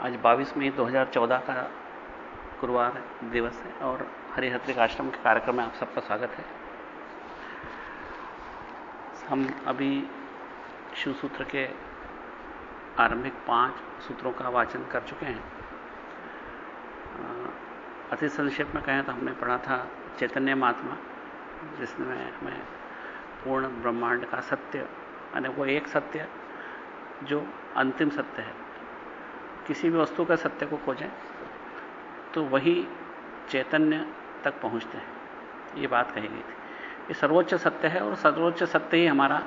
आज 22 मई 2014 का गुरुवार दिवस है और हरिहत्रिक आश्रम के कार्यक्रम में आप सबका स्वागत है। हम अभी शिव सूत्र के आरंभिक 5 सूत्रों का वाचन कर चुके हैं। अति संक्षेप में कहें तो हमने पढ़ा था चैतन्य महात्मा, जिसमें हमें पूर्ण ब्रह्मांड का सत्य, यानी वो एक सत्य जो अंतिम सत्य है। किसी भी वस्तु का सत्य को खोजें तो वही चैतन्य तक पहुंचते हैं, ये बात कही गई थी। ये सर्वोच्च सत्य है और सर्वोच्च सत्य ही हमारा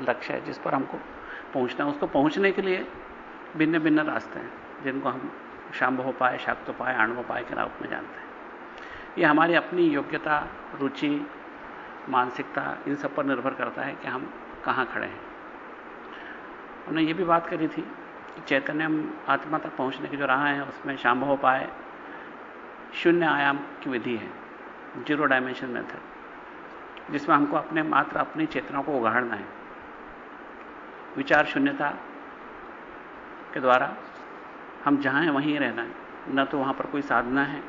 लक्ष्य है, जिस पर हमको पहुंचना है। उसको पहुंचने के लिए भिन्न भिन्न रास्ते हैं, जिनको हम शांभवोपाय, शाक्तोपाय, आणवोपाय के रूप में जानते हैं। ये हमारी अपनी योग्यता, रुचि, मानसिकता, इन सब पर निर्भर करता है कि हम कहां खड़े हैं। हमने ये भी बात करी थी कि चैतन्य आत्मा तक पहुंचने की जो राह है, उसमें शांभवोपाय शून्य आयाम की विधि है, 0 डायमेंशन मेथड, जिसमें हमको मात्र अपनी चेतना को उगाड़ना है। विचार शून्यता के द्वारा हम जहां हैं वहीं रहना है। न तो वहां पर कोई साधना है,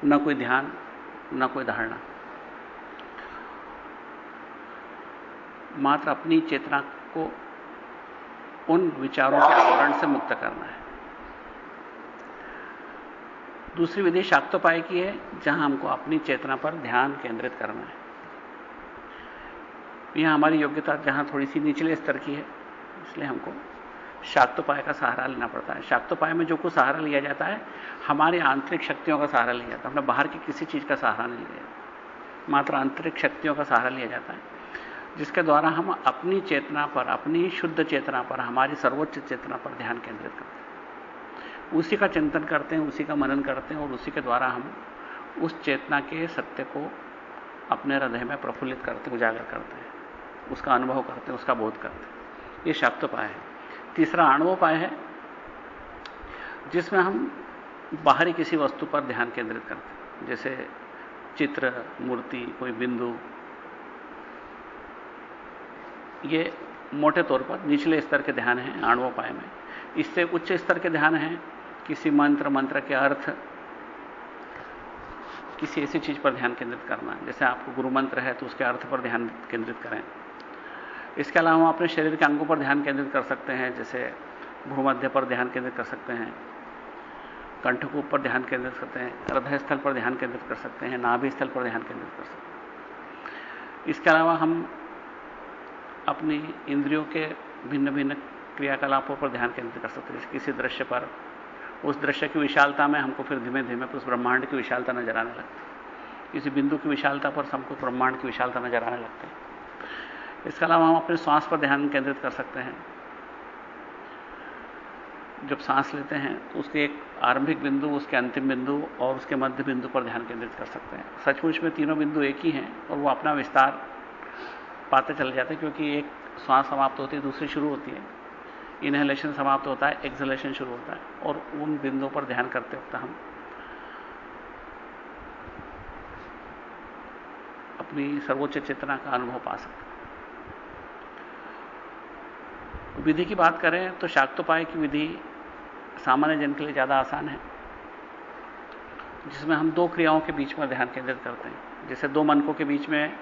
न कोई ध्यान, न कोई धारणा। मात्र अपनी चेतना को उन विचारों के आवरण से मुक्त करना है। दूसरी विधि शाक्तोपाय की है, जहां हमको अपनी चेतना पर ध्यान केंद्रित करना है। यहां हमारी योग्यता जहां थोड़ी सी निचले स्तर की है, इसलिए हमको शाक्तोपाय का सहारा लेना पड़ता है। शाक्तोपाय में जो कुछ सहारा लिया जाता है, हमारी आंतरिक शक्तियों का सहारा लिया जाता है। हमने बाहर की किसी चीज का सहारा नहीं लिया, मात्र आंतरिक शक्तियों का सहारा लिया जाता है, जिसके द्वारा हम अपनी चेतना पर, अपनी शुद्ध चेतना पर, हमारी सर्वोच्च चेतना पर ध्यान केंद्रित करते हैं। उसी का चिंतन करते हैं, उसी का मनन करते हैं और उसी के द्वारा हम उस चेतना के सत्य को अपने हृदय में प्रफुल्लित करते, उजागर करते हैं, उसका अनुभव करते हैं, उसका बोध करते हैं। यह शाक्तोपाय है। तीसरा आणवोपाय है, जिसमें हम बाहरी किसी वस्तु पर ध्यान केंद्रित करते हैं, जैसे चित्र, मूर्ति, कोई बिंदु। ये मोटे तौर पर निचले स्तर के ध्यान हैं आणवोपाय में। इससे उच्च स्तर के ध्यान हैं किसी मंत्र के अर्थ, किसी ऐसी चीज पर ध्यान केंद्रित करना। जैसे आपको गुरु मंत्र है तो उसके अर्थ पर ध्यान केंद्रित करें। इसके अलावा हम अपने शरीर के अंगों पर ध्यान केंद्रित कर सकते हैं, जैसे भूमध्य पर ध्यान केंद्रित कर सकते हैं, कंठकूप पर ध्यान केंद्रित कर सकते हैं, हृदय स्थल पर ध्यान केंद्रित कर सकते हैं, नाभि स्थल पर ध्यान केंद्रित कर सकते हैं। इसके अलावा हम अपनी इंद्रियों के भिन्न भिन्न क्रियाकलापों पर ध्यान केंद्रित कर सकते हैं। जैसे किसी दृश्य पर, उस दृश्य की विशालता में हमको फिर धीमे धीमे उस ब्रह्मांड की विशालता नजर आने लगती है। किसी बिंदु की विशालता पर हमको ब्रह्मांड की विशालता नजर आने लगती है। इसके अलावा हम अपने श्वास पर ध्यान केंद्रित कर सकते हैं। जब सांस लेते हैं तो उसके एक आरंभिक बिंदु, उसके अंतिम बिंदु और उसके मध्य बिंदु पर ध्यान केंद्रित कर सकते हैं। सचमुच में तीनों बिंदु एक ही हैं और वो अपना विस्तार पाते चले जाते हैं, क्योंकि एक श्वास समाप्त होती है, दूसरी शुरू होती है। इनहेलेशन समाप्त होता है, एक्सहेलेशन शुरू होता है, और उन बिंदुओं पर ध्यान करते वक्त हम अपनी सर्वोच्च चेतना का अनुभव पा सकते हैं। विधि की बात करें तो शाक्तोपाय की विधि सामान्य जन के लिए ज्यादा आसान है, जिसमें हम 2 क्रियाओं के बीच में ध्यान केंद्रित करते हैं। जैसे 2 मनकों के बीच में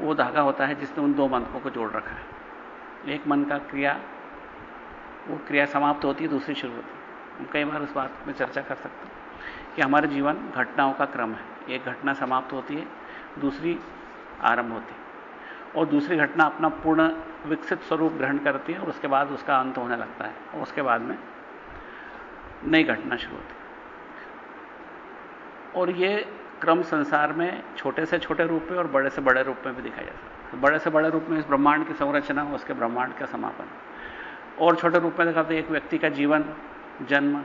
वो धागा होता है जिसने उन 2 मनकों को जोड़ रखा है। एक मन का क्रिया, वो क्रिया समाप्त होती है, दूसरी शुरू होती है। हम कई बार उस बात में चर्चा कर सकते हैं कि हमारे जीवन घटनाओं का क्रम है। एक घटना समाप्त होती है, दूसरी आरंभ होती है, और दूसरी घटना अपना पूर्ण विकसित स्वरूप ग्रहण करती है और उसके बाद उसका अंत होने लगता है, और उसके बाद में नई घटना शुरू होती है। और ये क्रम संसार में छोटे से छोटे रूप में और बड़े से बड़े रूप में भी दिखाया जा सकता है। बड़े से बड़े रूप में इस ब्रह्मांड की संरचना, उसके ब्रह्मांड का समापन, और छोटे रूप में दिखाते हैं एक व्यक्ति का जीवन, जन्म,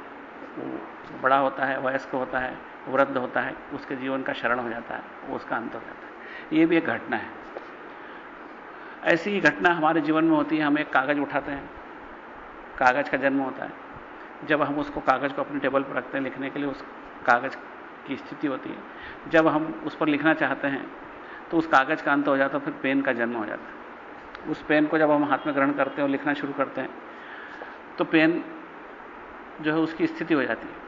बड़ा होता है, वयस्क होता है, वृद्ध होता है, उसके जीवन का शरण हो जाता है, उसका अंत हो जाता है। ये भी एक घटना है। ऐसी ही घटना हमारे जीवन में होती है। हम एक कागज उठाते हैं, कागज का जन्म होता है। जब हम उसको कागज को अपने टेबल पर रखते हैं लिखने के लिए, उस कागज की स्थिति होती है। जब हम उस पर लिखना चाहते हैं तो उस कागज का अंत हो जाता है, फिर पेन का जन्म हो जाता है। उस पेन को जब हम हाथ में ग्रहण करते हैं और लिखना शुरू करते हैं तो पेन जो है उसकी स्थिति हो जाती है।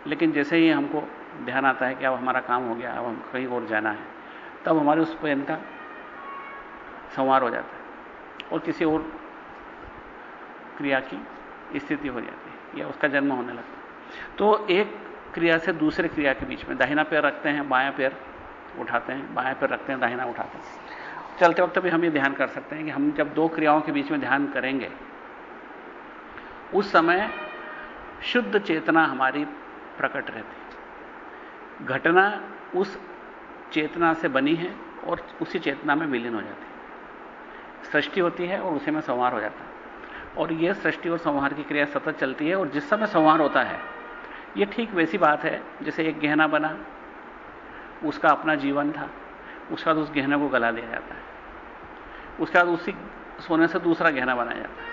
लेकिन जैसे ही हमको ध्यान आता है कि अब हमारा काम हो गया, अब हम कहीं और जाना है, तब हमारे उस पेन का संवार हो जाता है और किसी और क्रिया की स्थिति हो जाती है या उसका जन्म होने लगता है। तो एक क्रिया से दूसरे क्रिया के बीच में दाहिना पैर रखते हैं, बायां पैर उठाते हैं, बायां पैर रखते हैं, दाहिना उठाते हैं। चलते वक्त भी हम ये ध्यान कर सकते हैं कि हम जब दो क्रियाओं के बीच में ध्यान करेंगे उस समय शुद्ध चेतना हमारी प्रकट रहती है। घटना उस चेतना से बनी है और उसी चेतना में विलीन हो जाती है। सृष्टि होती है और उसी में संहार हो जाता है और यह सृष्टि और संहार की क्रिया सतत चलती है। और जिस समय संहार होता है यह ठीक वैसी बात है जैसे एक गहना बना, उसका अपना जीवन था, उसके बाद उस गहने को गला दिया जाता है, उसके बाद उसी सोने से दूसरा गहना बनाया जाता है।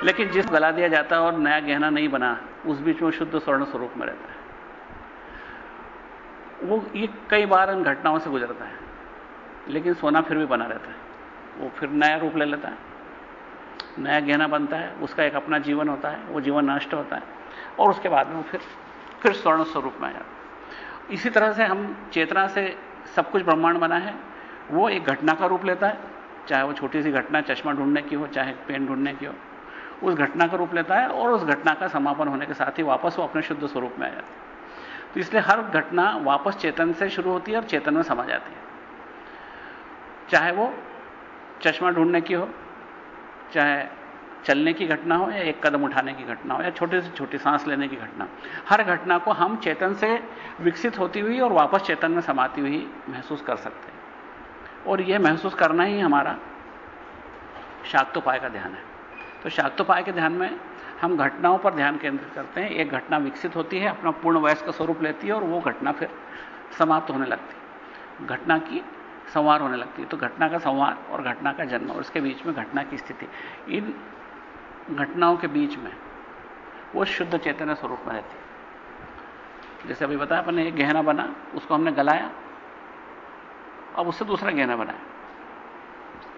लेकिन जिस गला दिया जाता है और नया गहना नहीं बना, उस बीच में शुद्ध स्वर्ण स्वरूप में रहता है। वो ये कई बार इन घटनाओं से गुजरता है, लेकिन सोना फिर भी बना रहता है। वो फिर नया रूप ले लेता है, नया गहना बनता है, उसका एक अपना जीवन होता है, वो जीवन नष्ट होता है और उसके बाद में वो फिर स्वर्ण स्वरूप में आ जाता है। इसी तरह से हम चेतना से सब कुछ ब्रह्मांड बना है, वो एक घटना का रूप लेता है, चाहे वो छोटी सी घटना चश्मा ढूंढने की हो, चाहे पेन ढूंढने की हो, उस घटना का रूप लेता है और उस घटना का समापन होने के साथ ही वापस वो अपने शुद्ध स्वरूप में आ जाता है। तो इसलिए हर घटना वापस चेतन से शुरू होती है और चेतन में समा जाती है। चाहे वो चश्मा ढूंढने की हो, चाहे चलने की घटना हो, या एक कदम उठाने की घटना हो, या छोटी से छोटी सांस लेने की घटना, हर घटना को हम चेतन से विकसित होती हुई और वापस चेतन में समाती हुई महसूस कर सकते हैं। और यह महसूस करना ही हमारा शाक्तोपाय का ध्यान है। तो शाक्तोपाय के ध्यान में हम घटनाओं पर ध्यान केंद्रित करते हैं। एक घटना विकसित होती है, अपना पूर्ण वयस्क का स्वरूप लेती है और वो घटना फिर समाप्त होने लगती है, घटना की संवार होने लगती है। तो घटना का संवार और घटना का जन्म और उसके बीच में घटना की स्थिति, इन घटनाओं के बीच में वो शुद्ध चैतन्य स्वरूप में रहती है। जैसे अभी बताया, अपने एक गहना बना, उसको हमने गलाया, अब उससे दूसरा गहना बनाया।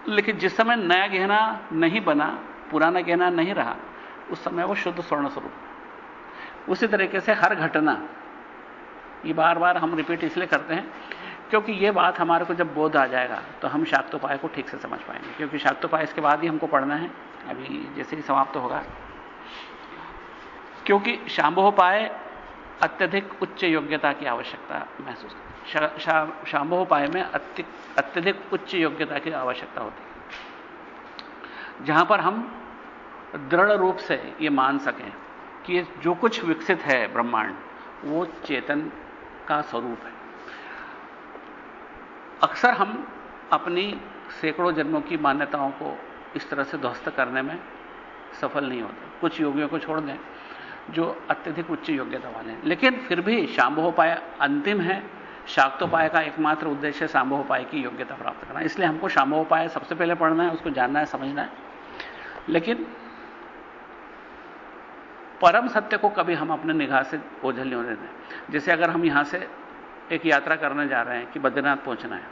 लेकिन जिस समय नया गहना नहीं बना, पुराना गहना नहीं रहा, उस समय वो शुद्ध स्वर्ण स्वरूप। उसी तरीके से हर घटना, ये बार बार हम रिपीट इसलिए करते हैं क्योंकि ये बात हमारे को जब बोध आ जाएगा तो हम शाक्तोपाय को ठीक से समझ पाएंगे। क्योंकि शाक्तोपाय इसके बाद ही हमको पढ़ना है, अभी जैसे ही समाप्त होगा। क्योंकि शांभोपाय अत्यधिक उच्च योग्यता की आवश्यकता महसूस करती। शांभोपाय में अत्यधिक उच्च योग्यता की आवश्यकता होती है, जहां पर हम दृढ़ रूप से ये मान सकें कि जो कुछ विकसित है ब्रह्मांड, वो चेतन का स्वरूप है। अक्सर हम अपनी सैकड़ों जन्मों की मान्यताओं को इस तरह से ध्वस्त करने में सफल नहीं होते। कुछ योगियों को छोड़ दें जो अत्यधिक उच्च योग्यता वाले हैं, लेकिन फिर भी शांभोपाय अंतिम है। शाक्तोपाय का एकमात्र उद्देश्य शांभोपाय की योग्यता प्राप्त करना। इसलिए हमको शांभोपाय सबसे पहले पढ़ना है, उसको जानना है, समझना है। लेकिन परम सत्य को कभी हम अपने निगाह से ओझल नहीं होने दें। जैसे अगर हम यहां से एक यात्रा करने जा रहे हैं कि बद्रीनाथ पहुंचना है,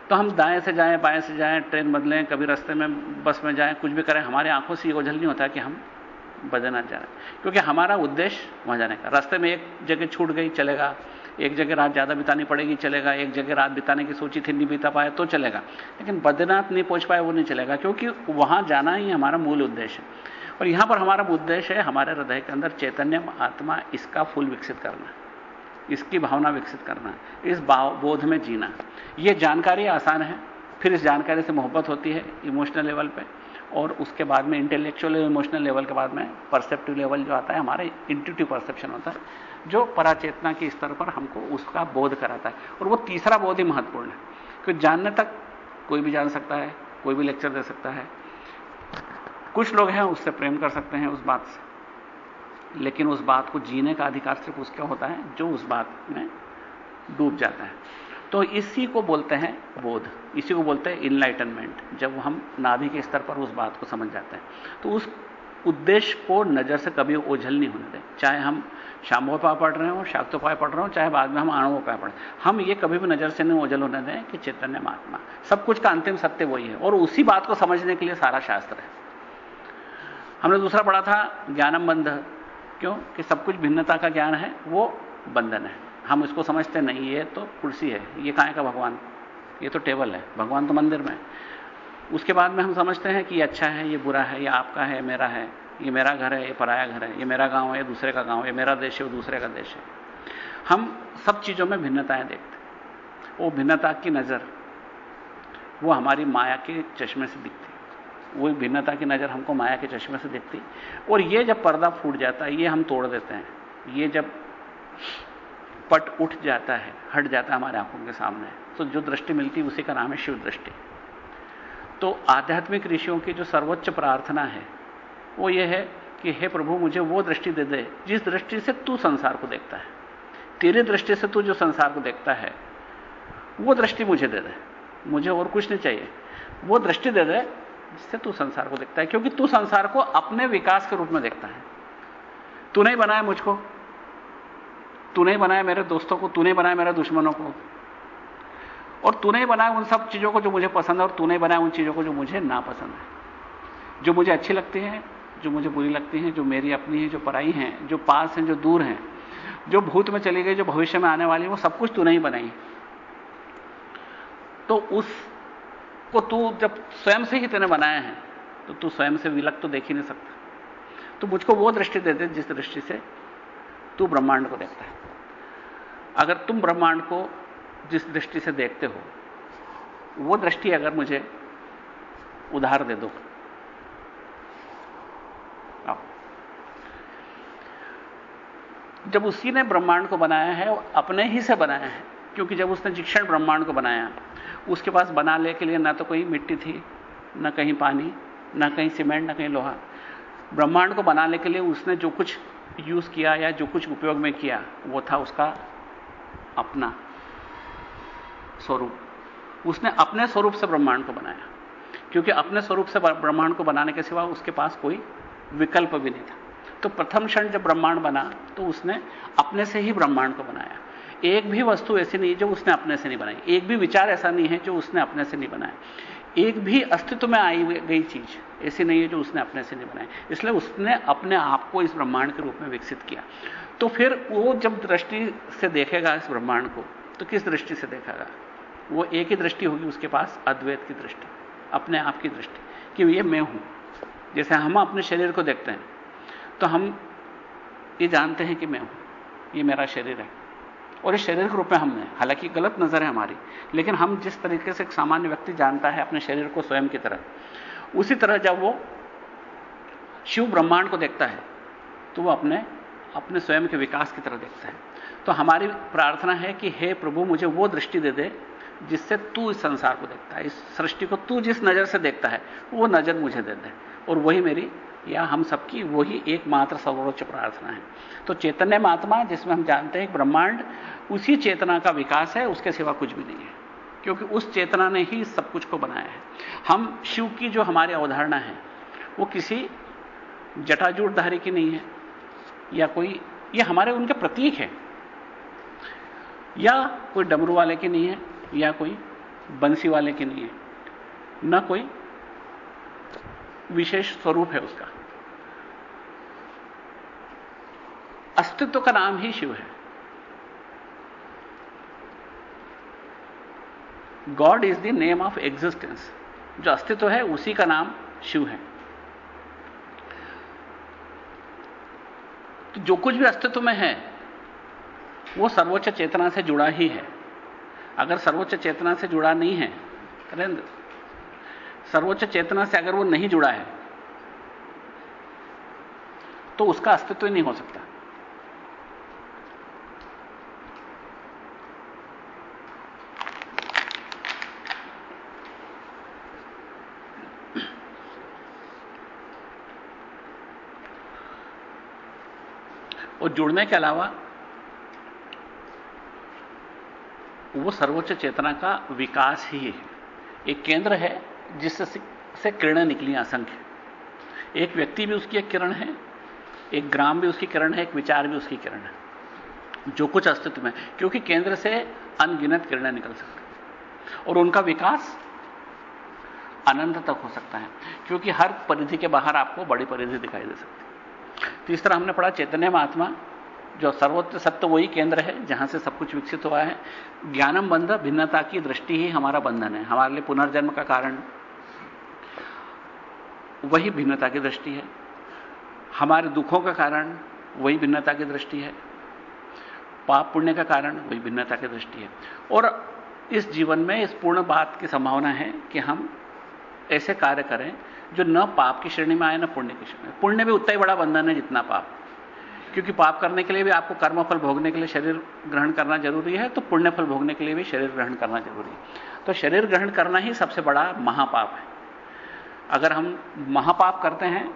तो हम दाएं से जाएं, बाएं से जाएं, ट्रेन बदलें, कभी रास्ते में बस में जाएं, कुछ भी करें, हमारे आंखों से ये ओझल नहीं होता कि हम बद्रीनाथ जा रहे हैं। क्योंकि हमारा उद्देश्य वहां जाने का। रास्ते में एक जगह छूट गई, चलेगा। एक जगह रात ज्यादा बितानी पड़ेगी, चलेगा। एक जगह रात बिताने की सोची थी, नहीं बिता पाए तो चलेगा। लेकिन बद्रीनाथ नहीं पहुंच पाए, वो नहीं चलेगा, क्योंकि वहां जाना ही हमारा मूल उद्देश्य है। और यहां पर हमारा उद्देश्य है हमारे हृदय के अंदर चैतन्य आत्मा, इसका फूल विकसित करना, इसकी भावना विकसित करना, इस बोध में जीना। यह जानकारी आसान है, फिर इस जानकारी से मोहब्बत होती है इमोशनल लेवल पे, और उसके बाद में इंटेलेक्चुअल इमोशनल लेवल के बाद में परसेप्टिव लेवल जो आता है, हमारे इंट्यूटिव परसेप्शन होता है, जो पराचेतना के स्तर पर हमको उसका बोध कराता है। और वो तीसरा बोध ही महत्वपूर्ण है, क्योंकि जानने तक कोई भी जान सकता है, कोई भी लेक्चर दे सकता है, कुछ लोग हैं उससे प्रेम कर सकते हैं उस बात से, लेकिन उस बात को जीने का अधिकार सिर्फ उसका होता है जो उस बात में डूब जाता है। तो इसी को बोलते हैं बोध, इसी को बोलते हैं इनलाइटनमेंट, जब हम नाभि के स्तर पर उस बात को समझ जाते हैं। तो उस उद्देश्य को नजर से कभी ओझल नहीं होने दें। चाहे हम शांभोपाय पढ़ रहे हो, शाक्तोपाय पढ़ रहे हो, चाहे बाद में हम आणवोपाय पढ़, हम ये कभी भी नजर से नहीं ओझल होने दें कि चैतन्य महात्मा, सब कुछ का अंतिम सत्य वही है। और उसी बात को समझने के लिए सारा शास्त्र है। हमने दूसरा पढ़ा था ज्ञानम बंध, क्यों कि सब कुछ भिन्नता का ज्ञान है, वो बंधन है। हम इसको समझते नहीं, ये तो कुर्सी है, ये कहां का भगवान, ये तो टेबल है, भगवान तो मंदिर में। उसके बाद में हम समझते हैं कि ये अच्छा है, ये बुरा है, ये आपका है, मेरा है, ये मेरा घर है, ये पराया घर है, ये मेरा गांव है, ये दूसरे का गांव है, ये मेरा देश है, वो दूसरे का देश है। हम सब चीजों में भिन्नताएं देखते हैं। वो भिन्नता की नजर वो हमारी माया के चश्मे से दिखती, वो भिन्नता की नजर हमको माया के चश्मे से दिखती। और ये जब पर्दा फूट जाता है, ये हम तोड़ देते हैं, ये जब पट उठ जाता है, हट जाता है हमारे आंखों के सामने, तो जो दृष्टि मिलती है उसी का नाम है शिव दृष्टि। तो आध्यात्मिक ऋषियों की जो सर्वोच्च प्रार्थना है वो ये है कि हे प्रभु, मुझे वो दृष्टि दे दे जिस दृष्टि से तू संसार को देखता है। तेरी दृष्टि से तू जो संसार को देखता है वो दृष्टि मुझे दे दे, मुझे और कुछ नहीं चाहिए। वो दृष्टि दे दे जिससे तू संसार को देखता है, क्योंकि तू संसार को अपने विकास के रूप में देखता है। तू नहीं बनाया मुझको, तू नहीं बनाया मेरे दोस्तों को, तू नहीं बनाया मेरे दुश्मनों को, और तू नहीं बनाया उन सब चीजों को जो मुझे पसंद है, और तू नहीं बनाया उन चीजों को जो मुझे नापसंद है, जो मुझे अच्छी लगती हैं, जो मुझे बुरी लगती हैं, जो मेरी अपनी है, जो पराई हैं, जो पास हैं, जो दूर हैं, जो भूत में चली गई, जो भविष्य में आने वाली है, वो सब कुछ तू नहीं बनाई। तो उसको तू जब स्वयं से ही तूने बनाया है तो तू स्वयं से विलग तो देख ही नहीं सकता। तो मुझको वो दृष्टि दे दे जिस दृष्टि से तू ब्रह्मांड को देखता है। अगर तुम ब्रह्मांड को जिस दृष्टि से देखते हो, वो दृष्टि अगर मुझे उधार दे दो। जब उसी ने ब्रह्मांड को बनाया है, वो अपने ही से बनाया है, क्योंकि जब उसने जिक्षण ब्रह्मांड को बनाया, उसके पास बनाने के लिए ना तो कोई मिट्टी थी, ना कहीं पानी, ना कहीं सीमेंट, ना कहीं लोहा। ब्रह्मांड को बनाने के लिए उसने जो कुछ यूज किया या जो कुछ उपयोग में किया वो था उसका अपना स्वरूप। उसने अपने स्वरूप से ब्रह्मांड को बनाया, क्योंकि अपने स्वरूप से ब्रह्मांड को बनाने के सिवा उसके पास कोई विकल्प भी नहीं था। तो प्रथम क्षण जब ब्रह्मांड बना तो उसने अपने से ही ब्रह्मांड को बनाया। एक भी वस्तु ऐसी नहीं जो उसने अपने से नहीं बनाई, एक भी विचार ऐसा नहीं है जो उसने अपने से नहीं बनाया, एक भी अस्तित्व में आई गई चीज ऐसी नहीं है जो उसने अपने से नहीं बनाई। इसलिए उसने अपने आप को इस ब्रह्मांड के रूप में विकसित किया। तो फिर वो जब दृष्टि से देखेगा इस ब्रह्मांड को, तो किस दृष्टि से देखेगा? वो एक ही दृष्टि होगी उसके पास, अद्वैत की दृष्टि, अपने आप की दृष्टि, कि ये मैं हूं। जैसे हम अपने शरीर को देखते हैं तो हम ये जानते हैं कि मैं हूं, ये मेरा शरीर है, और इस शरीर के रूप में हमने, हालांकि गलत नजर है हमारी, लेकिन हम जिस तरीके से एक सामान्य व्यक्ति जानता है अपने शरीर को स्वयं की तरह, उसी तरह जब वो शिव ब्रह्मांड को देखता है तो वो अपने स्वयं के विकास की तरह देखता है। तो हमारी प्रार्थना है कि हे प्रभु, मुझे वो दृष्टि दे दे जिससे तू इस संसार को देखता है, इस सृष्टि को तू जिस नजर से देखता है वो नजर मुझे दे दे। और वही मेरी या हम सबकी वही एकमात्र सर्वोच्च प्रार्थना है। तो चैतन्य महात्मा, जिसमें हम जानते हैं कि ब्रह्मांड उसी चेतना का विकास है, उसके सिवा कुछ भी नहीं है, क्योंकि उस चेतना ने ही सब कुछ को बनाया है। हम शिव की जो हमारी अवधारणा है वो किसी जटाजूटधारी की नहीं है, या कोई, ये हमारे उनके प्रतीक है, या कोई डमरू वाले की नहीं है, या कोई बंसी वाले की नहीं है, ना कोई विशेष स्वरूप है उसका। अस्तित्व का नाम ही शिव है। God is the name of existence. जो अस्तित्व है उसी का नाम शिव है। तो जो कुछ भी अस्तित्व में है वो सर्वोच्च चेतना से जुड़ा ही है। अगर सर्वोच्च चेतना से जुड़ा नहीं है, सर्वोच्च चेतना से अगर वो नहीं जुड़ा है तो उसका अस्तित्व ही नहीं हो सकता। और जुड़ने के अलावा वो सर्वोच्च चेतना का विकास ही है। एक केंद्र है जिससे किरणें निकली असंख्य। एक व्यक्ति भी उसकी एक किरण है, एक ग्राम भी उसकी किरण है, एक विचार भी उसकी किरण है। जो कुछ अस्तित्व में, क्योंकि केंद्र से अनगिनत किरणें निकल सकती हैं और उनका विकास अनंत तक हो सकता है, क्योंकि हर परिधि के बाहर आपको बड़ी परिधि दिखाई दे सकती है। तीसरा हमने पढ़ा चैतन्य महात्मा, जो सर्वोच्च सत्य वही केंद्र है जहां से सब कुछ विकसित हुआ है। ज्ञानम बंध, भिन्नता की दृष्टि ही हमारा बंधन है, हमारे लिए पुनर्जन्म का कारण वही भिन्नता की दृष्टि है, हमारे दुखों का कारण वही भिन्नता की दृष्टि है, पाप पुण्य का कारण वही भिन्नता की दृष्टि है। और इस जीवन में इस पूर्ण बात की संभावना है कि हम ऐसे कार्य करें जो न पाप की श्रेणी में आए न पुण्य की श्रेणी में। पुण्य भी उतना ही बड़ा बंधन है जितना पाप, क्योंकि पाप करने के लिए भी आपको कर्मफल भोगने के लिए शरीर ग्रहण करना जरूरी है, तो पुण्य फल भोगने के लिए भी शरीर ग्रहण करना जरूरी है। तो शरीर ग्रहण करना ही सबसे बड़ा महापाप है। अगर हम महापाप करते हैं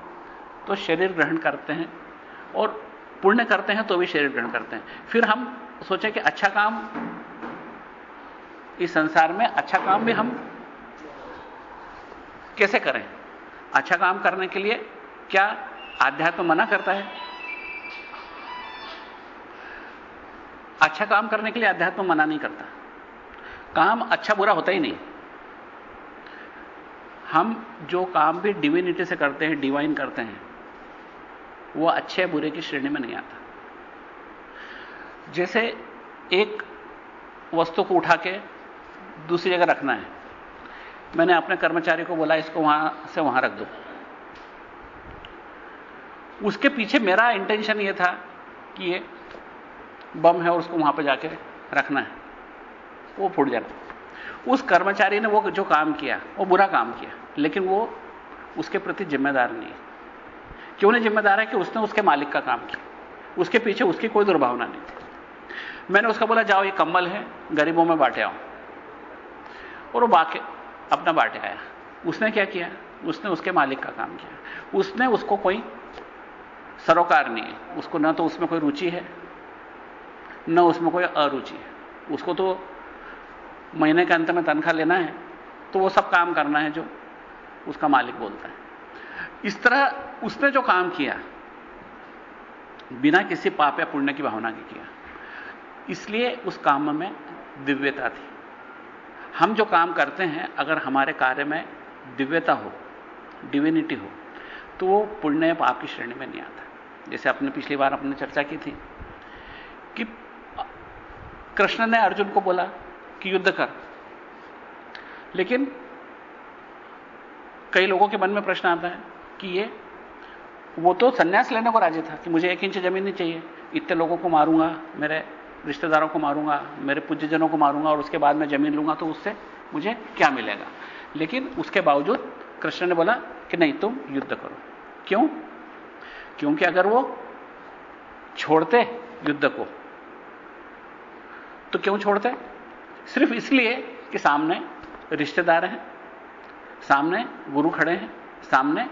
तो शरीर ग्रहण करते हैं, और पुण्य करते हैं तो भी शरीर ग्रहण करते हैं। फिर हम सोचें कि अच्छा काम, इस संसार में अच्छा काम भी हम कैसे करें। अच्छा काम करने के लिए क्या आध्यात्म मना करता है? अच्छा काम करने के लिए अध्यात्म मना नहीं करता। काम अच्छा बुरा होता ही नहीं। हम जो काम भी डिविनिटी से करते हैं, डिवाइन करते हैं, वो अच्छे बुरे की श्रेणी में नहीं आता। जैसे एक वस्तु को उठा के दूसरी जगह रखना है, मैंने अपने कर्मचारी को बोला इसको वहां से वहां रख दो। उसके पीछे मेरा इंटेंशन यह था कि ये बम है और उसको वहां पर जाके रखना है, वो फूट जाना। उस कर्मचारी ने वो जो काम किया वो बुरा काम किया, लेकिन वो उसके प्रति जिम्मेदार नहीं है। क्यों नहीं जिम्मेदार है? कि उसने उसके मालिक का काम किया, उसके पीछे उसकी कोई दुर्भावना नहीं थी। मैंने उसको बोला जाओ ये कंबल है, गरीबों में बांटे आओ, और वो बाके अपना बांटे आया। उसने क्या किया? उसने उसके मालिक का काम किया। उसने उसको कोई सरोकार नहीं है, उसको ना तो उसमें कोई रुचि है न उसमें कोई अरुचि है। उसको तो महीने के अंत में तनख्वाह लेना है, तो वो सब काम करना है जो उसका मालिक बोलता है। इस तरह उसने जो काम किया बिना किसी पाप या पुण्य की भावना के किया, इसलिए उस काम में दिव्यता थी। हम जो काम करते हैं, अगर हमारे कार्य में दिव्यता हो, डिविनिटी हो, तो वो पुण्य या पाप की श्रेणी में नहीं आता। जैसे अपने पिछली बार अपने चर्चा की थी कि कृष्ण ने अर्जुन को बोला कि युद्ध कर, लेकिन कई लोगों के मन में प्रश्न आता है कि वो तो संन्यास लेने को राजी था कि मुझे 1 इंच जमीन नहीं चाहिए, इतने लोगों को मारूंगा, मेरे रिश्तेदारों को मारूंगा, मेरे पूज्यजनों को मारूंगा और उसके बाद मैं जमीन लूंगा, तो उससे मुझे क्या मिलेगा। लेकिन उसके बावजूद कृष्ण ने बोला कि नहीं, तुम युद्ध करो। क्यों? क्योंकि अगर वो छोड़ते युद्ध को तो क्यों छोड़ते? सिर्फ इसलिए कि सामने रिश्तेदार हैं, सामने गुरु खड़े हैं, सामने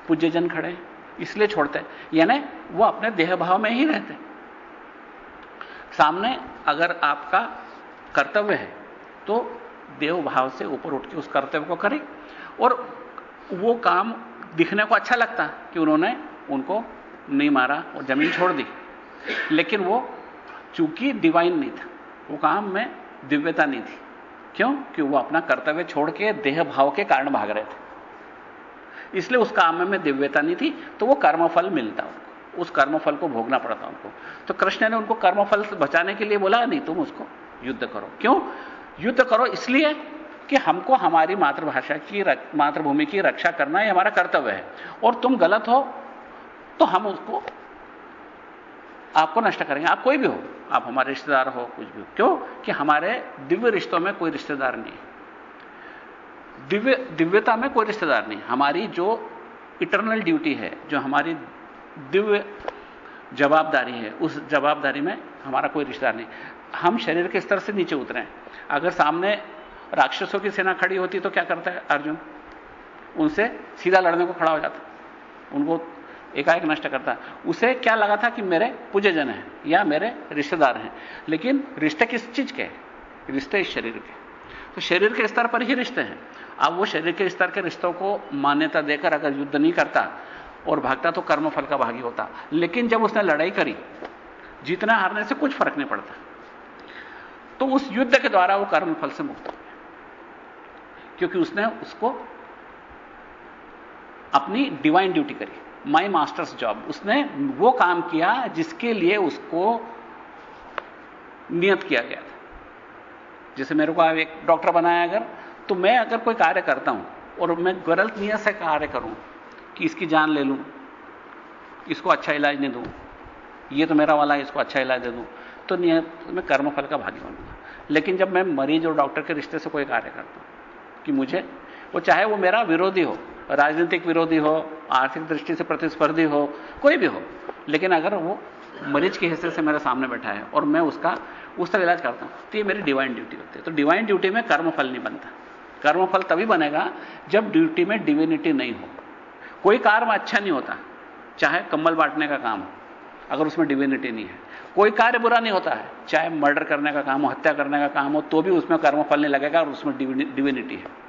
पूज्यजन खड़े हैं, इसलिए छोड़ते हैं। यानी वो अपने देह भाव में ही रहते हैं। सामने अगर आपका कर्तव्य है तो देव भाव से ऊपर उठ के उस कर्तव्य को करें, और वो काम दिखने को अच्छा लगता कि उन्होंने उनको नहीं मारा और जमीन छोड़ दी, लेकिन वो चूंकि डिवाइन नहीं था, वो काम में दिव्यता नहीं थी। क्यों? कि वो अपना कर्तव्य छोड़ के देह भाव के कारण भाग रहे थे, इसलिए उस काम में दिव्यता नहीं थी, तो वो कर्मफल मिलता उनको, उस कर्मफल को भोगना पड़ता उनको। तो कृष्ण ने उनको कर्मफल से बचाने के लिए बोला नहीं, तुम उसको युद्ध करो। क्यों युद्ध करो? इसलिए कि हमको हमारी मातृभाषा की, मातृभूमि की रक्षा करना ये हमारा कर्तव्य है, और तुम गलत हो तो हम उसको आपको नष्ट करेंगे। आप कोई भी हो, आप हमारे रिश्तेदार हो, कुछ भी हो। क्यों? कि हमारे दिव्य रिश्तों में कोई रिश्तेदार नहीं है, दिव्यता में कोई रिश्तेदार नहीं। हमारी जो इटर्नल ड्यूटी है, जो हमारी दिव्य जवाबदारी है, उस जवाबदारी में हमारा कोई रिश्तेदार नहीं। हम शरीर के स्तर से नीचे उतरे हैं। अगर सामने राक्षसों की सेना खड़ी होती तो क्या करता है अर्जुन? उनसे सीधा लड़ने को खड़ा हो जाता, उनको एकाएक नष्ट करता। उसे क्या लगा था कि मेरे पूज्यजन हैं या मेरे रिश्तेदार हैं, लेकिन रिश्ते किस चीज के? रिश्ते इस शरीर के। तो शरीर के स्तर पर ही रिश्ते हैं। अब वो शरीर के स्तर के रिश्तों को मान्यता देकर अगर युद्ध नहीं करता और भागता तो कर्मफल का भागी होता। लेकिन जब उसने लड़ाई करी, जीतना हारने से कुछ फर्क नहीं पड़ता, तो उस युद्ध के द्वारा वो कर्मफल से मुक्त हो गया, क्योंकि उसने उसको अपनी डिवाइन ड्यूटी करी। My masters job. उसने वो काम किया जिसके लिए उसको नियत किया गया था। जैसे मेरे को एक डॉक्टर बनाया अगर, तो मैं अगर कोई कार्य करता हूं और मैं गलत नियत से कार्य करूं कि इसकी जान ले लूं, इसको अच्छा इलाज नहीं दूं, ये तो मेरा वाला है, इसको अच्छा इलाज दे दूं, तो नियत में कर्मफल का भागी बनूंगा। लेकिन जब मैं मरीज और डॉक्टर के रिश्ते से कोई कार्य करता हूं कि मुझे, वो चाहे वो मेरा विरोधी हो, राजनीतिक विरोधी हो, आर्थिक दृष्टि से प्रतिस्पर्धी हो, कोई भी हो, लेकिन अगर वो मरीज की हैसियत से मेरे सामने बैठा है और मैं उसका उस तरह इलाज करता हूं, तो ये मेरी डिवाइन ड्यूटी होती है। तो डिवाइन ड्यूटी में कर्मफल नहीं बनता। कर्मफल तभी बनेगा जब ड्यूटी में डिविनिटी नहीं हो। कोई कार्य अच्छा नहीं होता, चाहे कंबल बांटने का काम हो, अगर उसमें डिविनिटी नहीं है। कोई कार्य बुरा नहीं होता है, चाहे मर्डर करने का काम हो, हत्या करने का काम हो, तो भी उसमें कर्मफल नहीं लगेगा और उसमें डिविनिटी है।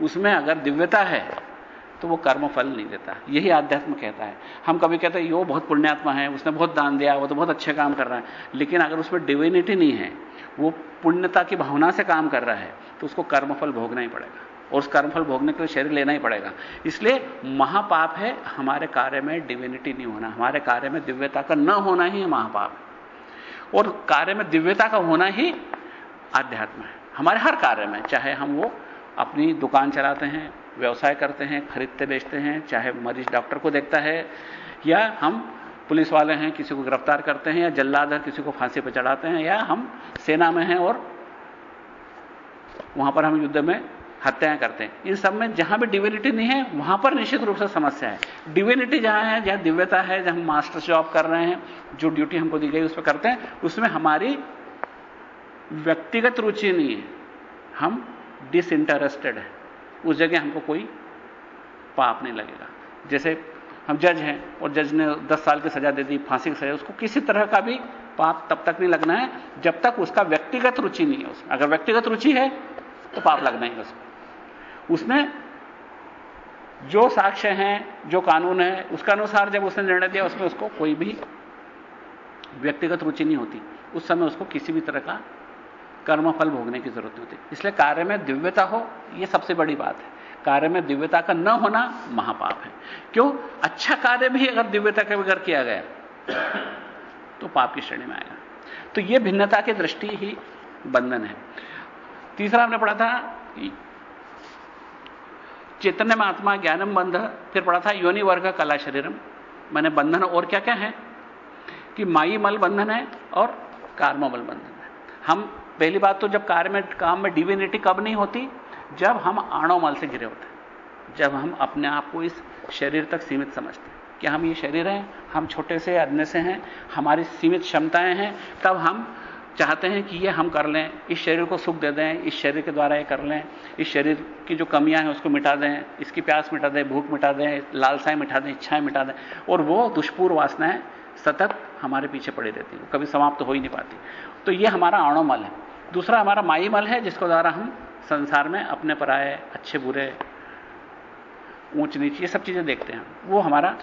उसमें अगर दिव्यता है तो वो कर्मफल नहीं देता। यही आध्यात्म कहता है। हम कभी कहते हैं वो बहुत पुण्यात्मा है, उसने बहुत दान दिया, वो तो बहुत अच्छे काम कर रहा है, लेकिन अगर उसमें डिविनिटी नहीं है, वो पुण्यता की भावना से काम कर रहा है, तो उसको कर्मफल भोगना ही पड़ेगा और उस कर्मफल भोगने के लिए शरीर लेना ही पड़ेगा। इसलिए महापाप है हमारे कार्य में डिविनिटी नहीं होना, हमारे कार्य में दिव्यता का न होना ही महापाप है। और कार्य में दिव्यता का होना ही आध्यात्म है। हमारे हर कार्य में, चाहे हम वो अपनी दुकान चलाते हैं, व्यवसाय करते हैं, खरीदते बेचते हैं, चाहे मरीज डॉक्टर को देखता है, या हम पुलिस वाले हैं, किसी को गिरफ्तार करते हैं, या जल्लाद है, किसी को फांसी पर चढ़ाते हैं, या हम सेना में हैं और वहां पर हम युद्ध में हत्याएं करते हैं। इन सब में जहां भी डिविनिटी नहीं है, वहां पर निश्चित रूप से समस्या है। डिविनिटी जहां है, जहां दिव्यता है, जहां हम मास्टर जॉब कर रहे हैं, जो ड्यूटी हमको दी गई उस पर करते हैं, उसमें हमारी व्यक्तिगत रुचि नहीं है, हम डिसइंटरेस्टेड है, उस जगह हमको कोई पाप नहीं लगेगा। जैसे हम जज हैं और जज ने 10 साल की सजा दे दी, फांसी की सजा, उसको किसी तरह का भी पाप तब तक नहीं लगना है जब तक उसका व्यक्तिगत रुचि नहीं है उसमें। अगर व्यक्तिगत रुचि है तो पाप लगना ही उसको। उसने जो साक्ष्य हैं, जो कानून है, उसके अनुसार जब उसने निर्णय दिया, उसमें उसको कोई भी व्यक्तिगत रुचि नहीं होती, उस समय उसको किसी भी तरह का कर्मफल भोगने की जरूरत नहीं होती। इसलिए कार्य में दिव्यता हो, यह सबसे बड़ी बात है। कार्य में दिव्यता का न होना महापाप है। क्यों? अच्छा कार्य भी अगर दिव्यता के बगैर किया गया तो पाप की श्रेणी में आएगा। तो यह भिन्नता की दृष्टि ही बंधन है। तीसरा हमने पढ़ा था चैतन्य में आत्मा ज्ञानम बंध, फिर पढ़ा था योनि वर्ग कला शरीरम। मैंने बंधन और क्या क्या है कि माई मल बंधन है और कार्ममल बंधन है। हम पहली बात तो जब कार्य में काम में डिविनिटी कब नहीं होती, जब हम आणोमल से घिरे होते हैं, जब हम अपने आप को इस शरीर तक सीमित समझते हैं कि हम ये शरीर हैं, हम छोटे से अदने से हैं, हमारी सीमित क्षमताएं हैं, तब हम चाहते हैं कि ये हम कर लें, इस शरीर को सुख दे दें, इस शरीर के द्वारा ये कर लें, इस शरीर की जो कमियां हैं उसको मिटा दें, इसकी प्यास मिटा दें, भूख मिटा दें, लालसाएं मिटा दें, इच्छाएं मिटा दें। और वो दुष्पूर वासनाएं सतत हमारे पीछे पड़ी रहती है, कभी समाप्त तो हो ही नहीं पाती। तो ये हमारा आणोमल है। दूसरा हमारा माई मल है, जिसके द्वारा हम संसार में अपने पराये, अच्छे बुरे, ऊंच नीच, ये सब चीजें देखते हैं, वो हमारा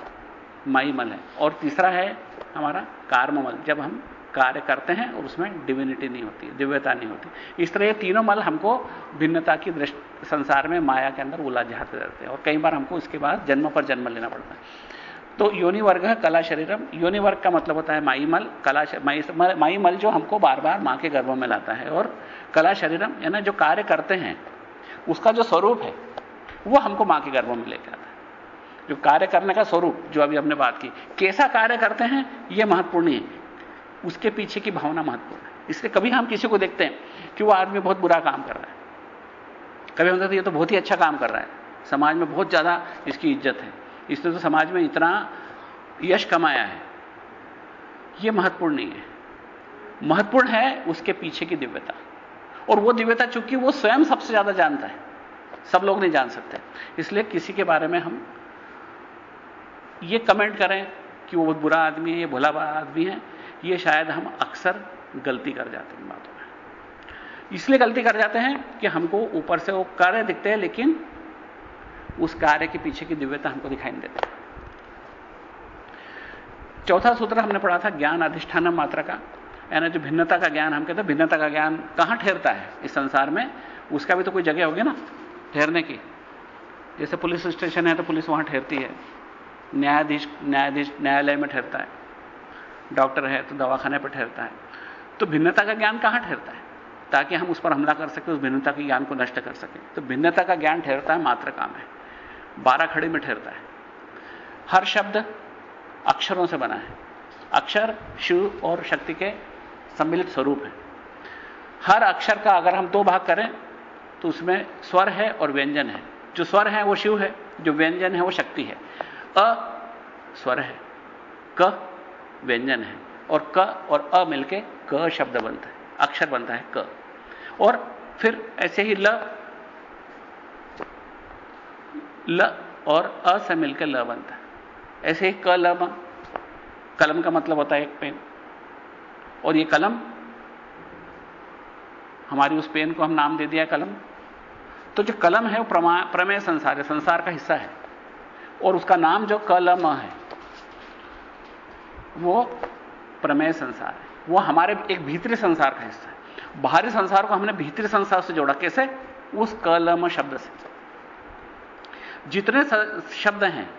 माई मल है। और तीसरा है हमारा कर्ममल, जब हम कार्य करते हैं और उसमें डिविनिटी नहीं होती, दिव्यता नहीं होती। इस तरह ये तीनों मल हमको भिन्नता की दृष्टि संसार में माया के अंदर उलझाते रहते हैं और कई बार हमको इसके बाद जन्म पर जन्म लेना पड़ता है। तो योनि वर्ग है कला शरीरम। योनि वर्ग का मतलब होता है माई मल, माई मल जो हमको बार बार मां के गर्भ में लाता है, और कला शरीरम यानी जो कार्य करते हैं उसका जो स्वरूप है वो हमको मां के गर्भ में लेकर आता है। जो कार्य करने का स्वरूप, जो अभी हमने बात की, कैसा कार्य करते हैं यह महत्वपूर्ण है, उसके पीछे की भावना महत्वपूर्ण है। इसलिए कभी हम किसी को देखते हैं कि वो आदमी बहुत बुरा काम कर रहा है, कभी हम कहते हैं ये तो बहुत ही अच्छा काम कर रहा है, समाज में बहुत ज्यादा इसकी इज्जत है, इसने तो समाज में इतना यश कमाया है। यह महत्वपूर्ण नहीं है। महत्वपूर्ण है उसके पीछे की दिव्यता, और वो दिव्यता चूंकि वो स्वयं सबसे ज्यादा जानता है, सब लोग नहीं जान सकते। इसलिए किसी के बारे में हम ये कमेंट करें कि वो बहुत बुरा आदमी है, ये भोला आदमी है, ये शायद हम अक्सर गलती कर जाते हैं बातों में। इसलिए गलती कर जाते हैं कि हमको ऊपर से वो कार्य दिखते हैं, लेकिन उस कार्य के पीछे की दिव्यता हमको दिखाई नहीं देती। चौथा सूत्र हमने पढ़ा था ज्ञान अधिष्ठान मात्रा का, यानी जो भिन्नता का ज्ञान हम कहते हैं, भिन्नता का ज्ञान कहां ठहरता है इस संसार में, उसका भी तो कोई जगह होगी ना ठहरने की। जैसे पुलिस स्टेशन है तो पुलिस वहां ठहरती है, न्यायाधीश न्यायालय में ठहरता है, डॉक्टर है तो दवाखाने पर ठहरता है। तो भिन्नता का ज्ञान कहां ठहरता है? ताकि हम उस पर हमला कर सकें, उस भिन्नता के ज्ञान को नष्ट कर सकें। तो भिन्नता का ज्ञान ठहरता है मात्रका में, 12 खड़ी में ठहरता है। हर शब्द अक्षरों से बना है। अक्षर शिव और शक्ति के सम्मिलित स्वरूप है। हर अक्षर का अगर हम 2 भाग करें तो उसमें स्वर है और व्यंजन है। जो स्वर है वो शिव है, जो व्यंजन है वो शक्ति है। अ स्वर है, क व्यंजन है, और क और अ मिलके क शब्द बनता है, अक्षर बनता है क। और फिर ऐसे ही ल और अ से मिलकर ल बनता है। ऐसे ही कलम, कलम का मतलब होता है एक पेन, और ये कलम हमारी उस पेन को हम नाम दे दिया कलम। तो जो कलम है वो प्रमेय संसार है, संसार का हिस्सा है, और उसका नाम जो कलम है वो प्रमेय संसार है, वो हमारे एक भीतरी संसार का हिस्सा है। बाहरी संसार को हमने भीतरी संसार से जोड़ा। कैसे? उस कलम शब्द से। जितने शब्द हैं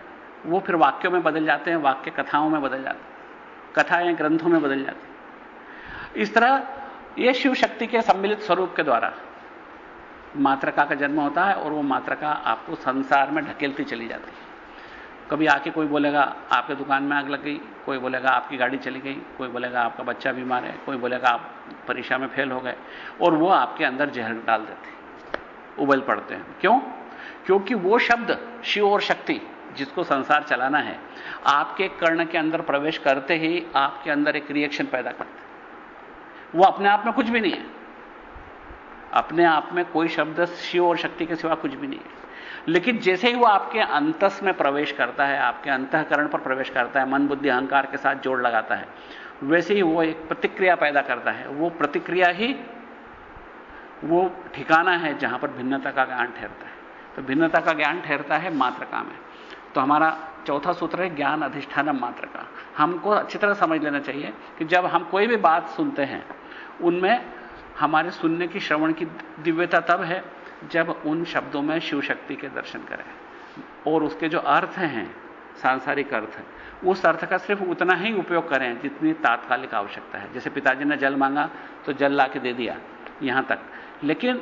वो फिर वाक्यों में बदल जाते हैं, वाक्य कथाओं में बदल जाते हैं, कथाएं ग्रंथों में बदल जाती हैं। इस तरह यह शिव शक्ति के सम्मिलित स्वरूप के द्वारा मात्रका का जन्म होता है, और वो मात्रका आपको संसार में ढकेलती चली जाती है। कभी आके कोई बोलेगा आपके दुकान में आग लग गई, कोई बोलेगा आपकी गाड़ी चली गई, कोई बोलेगा आपका बच्चा बीमार है, कोई बोलेगा आप परीक्षा में फेल हो गए, और वो आपके अंदर जहर डाल देते, उबल पड़ते हैं। क्यों? क्योंकि वो शब्द शिव और शक्ति जिसको संसार चलाना है, आपके कर्ण के अंदर प्रवेश करते ही आपके अंदर एक रिएक्शन पैदा करते हैं। वो अपने आप में कुछ भी नहीं है, अपने आप में कोई शब्द शिव और शक्ति के सिवा कुछ भी नहीं है। लेकिन जैसे ही वो आपके अंतस में प्रवेश करता है, आपके अंतःकरण पर प्रवेश करता है, मन बुद्धि अहंकार के साथ जोड़ लगाता है, वैसे ही वो एक प्रतिक्रिया पैदा करता है। वो प्रतिक्रिया ही वो ठिकाना है जहां पर भिन्नता का ज्ञान ठहरता है। तो भिन्नता का ज्ञान ठहरता है मात्रका में। तो हमारा चौथा सूत्र है ज्ञान अधिष्ठानम मात्रका। हमको अच्छी तरह समझ लेना चाहिए कि जब हम कोई भी बात सुनते हैं, उनमें हमारे सुनने की, श्रवण की दिव्यता तब है जब उन शब्दों में शिव शक्ति के दर्शन करें, और उसके जो अर्थ हैं, सांसारिक अर्थ, उस अर्थ का सिर्फ उतना ही उपयोग करें जितनी तात्कालिक आवश्यकता है। जैसे पिताजी ने जल मांगा तो जल ला के दे दिया, यहां तक। लेकिन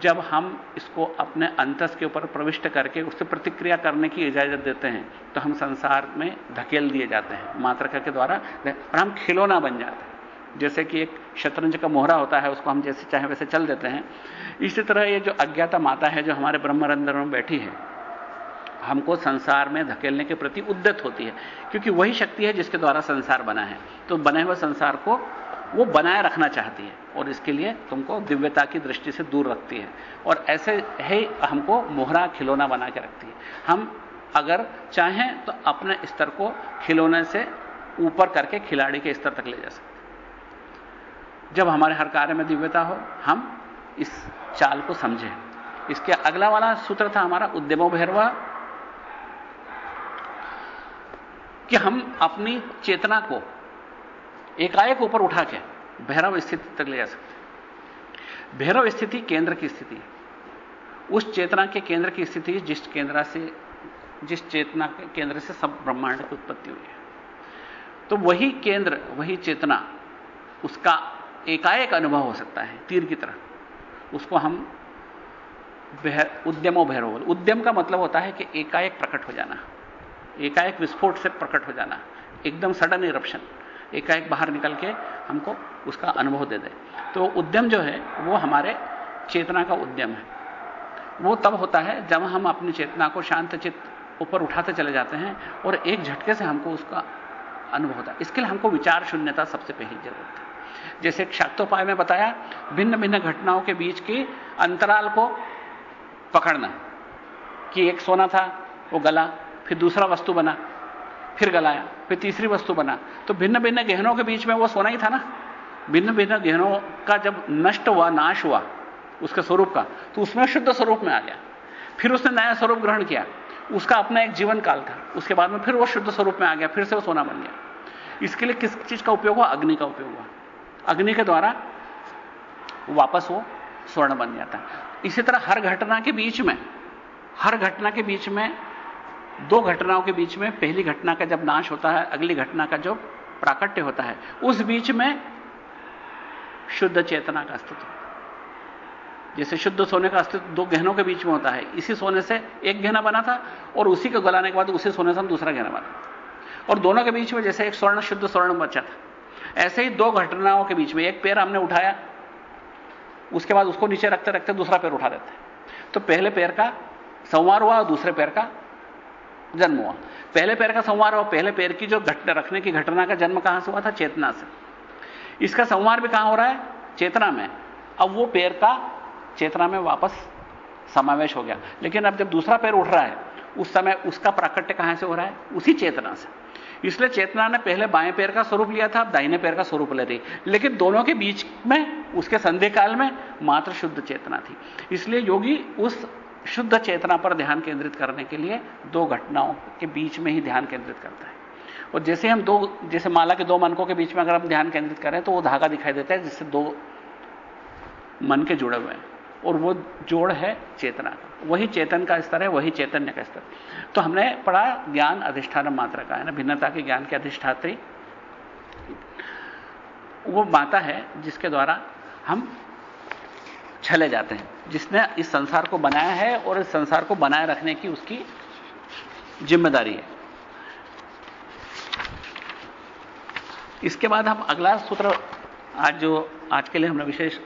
जब हम इसको अपने अंतस के ऊपर प्रविष्ट करके उससे प्रतिक्रिया करने की इजाजत देते हैं, तो हम संसार में धकेल दिए जाते हैं मात्रका के द्वारा, और हम खिलौना बन जाते हैं। जैसे कि एक शतरंज का मोहरा होता है, उसको हम जैसे चाहे वैसे चल देते हैं। इसी तरह ये जो अज्ञाता माता है, जो हमारे ब्रह्मरंध्र में बैठी है, हमको संसार में धकेलने के प्रति उद्यत होती है, क्योंकि वही शक्ति है जिसके द्वारा संसार बना है। तो बने हुए संसार को वो बनाए रखना चाहती है, और इसके लिए तुमको दिव्यता की दृष्टि से दूर रखती है, और ऐसे ही हमको मोहरा खिलौना बना के रखती है। हम अगर चाहें तो अपने स्तर को खिलौने से ऊपर करके खिलाड़ी के स्तर तक ले जा सकते हैं। जब हमारे हर कार्य में दिव्यता हो, हम इस चाल को समझें। इसके अगला वाला सूत्र था हमारा उद्यमो भैरवा, कि हम अपनी चेतना को एकाएक ऊपर उठा के भैरव स्थिति तक ले जा सकते हैं। भैरव स्थिति केंद्र की स्थिति है, उस चेतना के केंद्र की स्थिति जिस चेतना के केंद्र से सब ब्रह्मांड की उत्पत्ति हुई है। तो वही केंद्र, वही चेतना, उसका एकाएक अनुभव हो सकता है तीर की तरह। उसको हम उद्यमो भैरव। उद्यम का मतलब होता है कि एकाएक प्रकट हो जाना, एकाएक विस्फोट से प्रकट हो जाना, एकदम सडन इरप्शन, एकाएक बाहर निकल के हमको उसका अनुभव दे दे। तो उद्यम जो है वो हमारे चेतना का उद्यम है। वो तब होता है जब हम अपनी चेतना को शांत चित्त ऊपर उठाते चले जाते हैं, और एक झटके से हमको उसका अनुभव होता है। इसके लिए हमको विचार शून्यता सबसे पहली जरूरत है। जैसे शाक्तोपाय में बताया, भिन्न भिन्न घटनाओं के बीच की अंतराल को पकड़ना, कि एक सोना था वो गला, फिर दूसरा वस्तु बना, फिर गलाया, फिर तीसरी वस्तु बना। तो भिन्न भिन्न गहनों के बीच में वो सोना ही था ना। भिन्न भिन्न गहनों का जब नष्ट हुआ, नाश हुआ उसके स्वरूप का, तो उसमें शुद्ध स्वरूप में आ गया। फिर उसने नया स्वरूप ग्रहण किया, उसका अपना एक जीवन काल था, उसके बाद में फिर वो शुद्ध स्वरूप में आ गया, फिर से वो सोना बन गया। इसके लिए किस चीज का उपयोग हुआ? अग्नि का उपयोग हुआ। अग्नि के द्वारा वापस वो स्वर्ण बन जाता है। इसी तरह हर घटना के बीच में दो घटनाओं के बीच में पहली घटना का जब नाश होता है, अगली घटना का जो प्राकट्य होता है, उस बीच में शुद्ध चेतना का अस्तित्व होता है। जैसे शुद्ध सोने का अस्तित्व दो गहनों के बीच में होता है, इसी सोने से एक गहना बना था और उसी को गलाने के बाद उसी सोने से हम दूसरा गहना बना, और दोनों के बीच में जैसे एक स्वर्ण शुद्ध स्वर्ण बचा था, ऐसे ही दो घटनाओं के बीच में एक पैर हमने उठाया, उसके बाद उसको नीचे रखते रखते दूसरा पैर उठा देते हैं, तो पहले पैर का संवार हुआ और दूसरे पैर का जन्म हुआ। पहले पैर का संवार हुआ, पहले पैर की जो घटना रखने की घटना का जन्म कहां से हुआ था? चेतना से। इसका संवार भी कहां हो रहा है? चेतना में। अब वो पैर का चेतना में वापस समावेश हो गया, लेकिन अब जब दूसरा पैर उठ रहा है उस समय उसका प्राकट्य कहां से हो रहा है? उसी चेतना से। इसलिए चेतना ने पहले बाएं पैर का स्वरूप लिया था, अब दाहिने पैर का स्वरूप ले रही, लेकिन दोनों के बीच में उसके संधि काल में मात्र शुद्ध चेतना थी। इसलिए योगी उस शुद्ध चेतना पर ध्यान केंद्रित करने के लिए दो घटनाओं के बीच में ही ध्यान केंद्रित करता है। और जैसे हम जैसे माला के दो मनकों के बीच में अगर हम ध्यान केंद्रित करें तो वो धागा दिखाई देता है जिससे दो मन के जुड़े हुए हैं, और वो जोड़ है चेतना का। वही चेतन का स्तर है, वही चैतन्य का स्तर। तो हमने पढ़ा ज्ञान अधिष्ठान मात्रा का है ना, भिन्नता के ज्ञान की अधिष्ठात्री वो माता है जिसके द्वारा हम चले जाते हैं, जिसने इस संसार को बनाया है और इस संसार को बनाए रखने की उसकी जिम्मेदारी है। इसके बाद हम अगला सूत्र आज के लिए हमने विशेष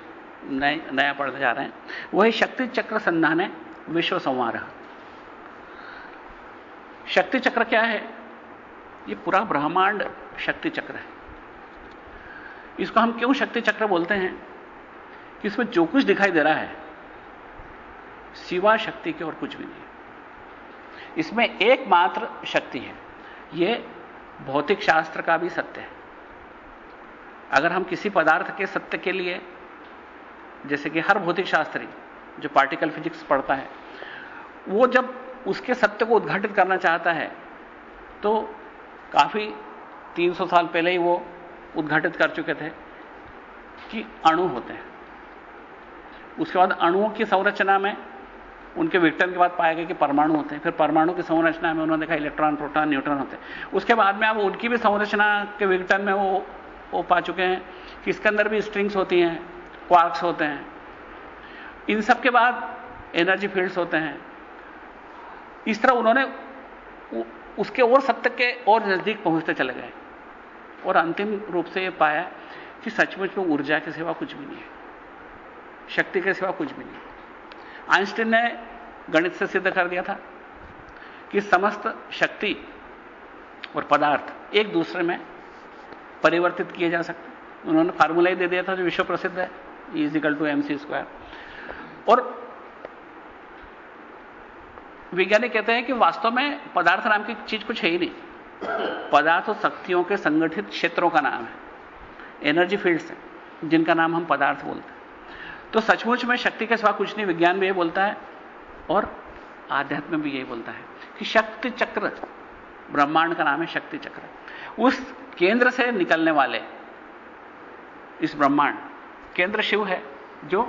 नया पढ़ने जा रहे हैं, वही शक्ति चक्र संधाने विश्व संवार। शक्ति चक्र क्या है? ये पूरा ब्रह्मांड शक्ति चक्र है। इसको हम क्यों शक्ति चक्र बोलते हैं? कि इसमें जो कुछ दिखाई दे रहा है सिवा शक्ति के और कुछ भी नहीं। इसमें एकमात्र शक्ति है। यह भौतिक शास्त्र का भी सत्य है। अगर हम किसी पदार्थ के सत्य के लिए, जैसे कि हर भौतिक शास्त्री जो पार्टिकल फिजिक्स पढ़ता है, वो जब उसके सत्य को उद्घाटित करना चाहता है तो काफी 300 साल पहले ही वो उद्घाटित कर चुके थे कि अणु होते हैं। उसके बाद अणुओं की संरचना में उनके विघटन के बाद पाया गया कि परमाणु होते हैं। फिर परमाणु की संरचना में उन्होंने देखा इलेक्ट्रॉन, प्रोटॉन, न्यूट्रॉन होते हैं। उसके बाद में अब उनकी भी संरचना के विघटन में वो पा चुके हैं कि इसके अंदर भी स्ट्रिंग्स होती हैं, क्वार्क्स होते हैं। इन सब के बाद एनर्जी फील्ड्स होते हैं। इस तरह उन्होंने उसके और सत्य के और नजदीक पहुंचते चले गए और अंतिम रूप से यह पाया कि सचमुच में ऊर्जा के सिवा कुछ भी नहीं है, शक्ति के सिवा कुछ भी नहीं है। आइंस्टीन ने गणित से सिद्ध कर दिया था कि समस्त शक्ति और पदार्थ एक दूसरे में परिवर्तित किए जा सकते। उन्होंने फार्मूला ही दे दिया था जो विश्व प्रसिद्ध है, E=mc²। और वैज्ञानिक कहते हैं कि वास्तव में पदार्थ नाम की चीज कुछ है ही नहीं। पदार्थ और शक्तियों के संगठित क्षेत्रों का नाम है, एनर्जी फील्ड्स हैं जिनका नाम हम पदार्थ बोलते हैं। तो सचमुच में शक्ति के सिवा कुछ नहीं। विज्ञान भी यही बोलता है और आध्यात्म भी यही बोलता है कि शक्ति चक्र, ब्रह्मांड का नाम है शक्ति चक्र। उस केंद्र से निकलने वाले इस ब्रह्मांड, केंद्र शिव है जो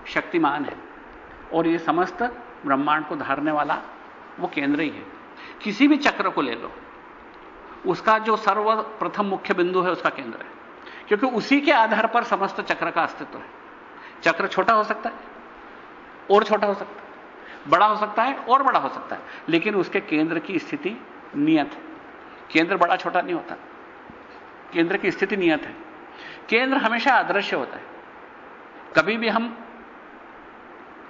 शक्तिमान है, और ये समस्त ब्रह्मांड को धारने वाला वो केंद्र ही है। किसी भी चक्र को ले लो, उसका जो सर्वप्रथम मुख्य बिंदु है उसका केंद्र है, क्योंकि उसी के आधार पर समस्त चक्र का अस्तित्व है। चक्र छोटा हो सकता है और छोटा हो सकता है, बड़ा हो सकता है और बड़ा हो सकता है, लेकिन उसके केंद्र की स्थिति नियत है। केंद्र बड़ा छोटा नहीं होता, केंद्र की स्थिति नियत है। केंद्र हमेशा अदृश्य होता है। कभी भी हम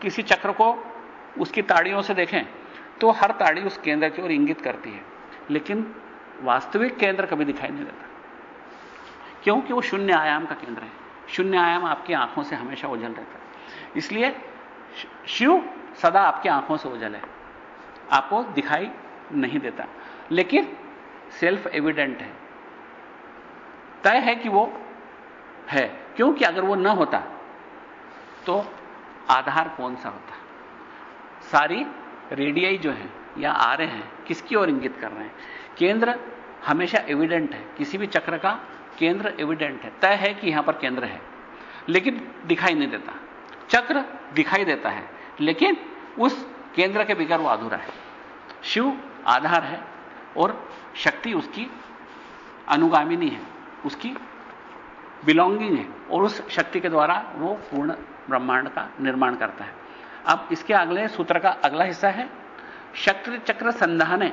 किसी चक्र को उसकी ताड़ियों से देखें तो हर ताड़ी उस केंद्र की ओर इंगित करती है, लेकिन वास्तविक केंद्र कभी दिखाई नहीं देता, क्योंकि वो शून्य आयाम का केंद्र है। शून्य आयाम आपकी आंखों से हमेशा ओझल रहता है। इसलिए शिव सदा आपकी आंखों से ओझल है, आपको दिखाई नहीं देता, लेकिन सेल्फ एविडेंट है, तय है कि वो है। क्योंकि अगर वो ना होता तो आधार कौन सा होता? सारी रेडियाई जो है या आ रहे हैं किसकी ओर इंगित कर रहे हैं? केंद्र हमेशा एविडेंट है। किसी भी चक्र का केंद्र एविडेंट है, तय है कि यहां पर केंद्र है, लेकिन दिखाई नहीं देता। चक्र दिखाई देता है, लेकिन उस केंद्र के बगैर वो अधूरा है। शिव आधार है और शक्ति उसकी अनुगामिनी है, उसकी बिलोंगिंग है, और उस शक्ति के द्वारा वो पूर्ण ब्रह्मांड का निर्माण करता है। अब इसके अगले सूत्र का अगला हिस्सा है शक्ति चक्र संधाने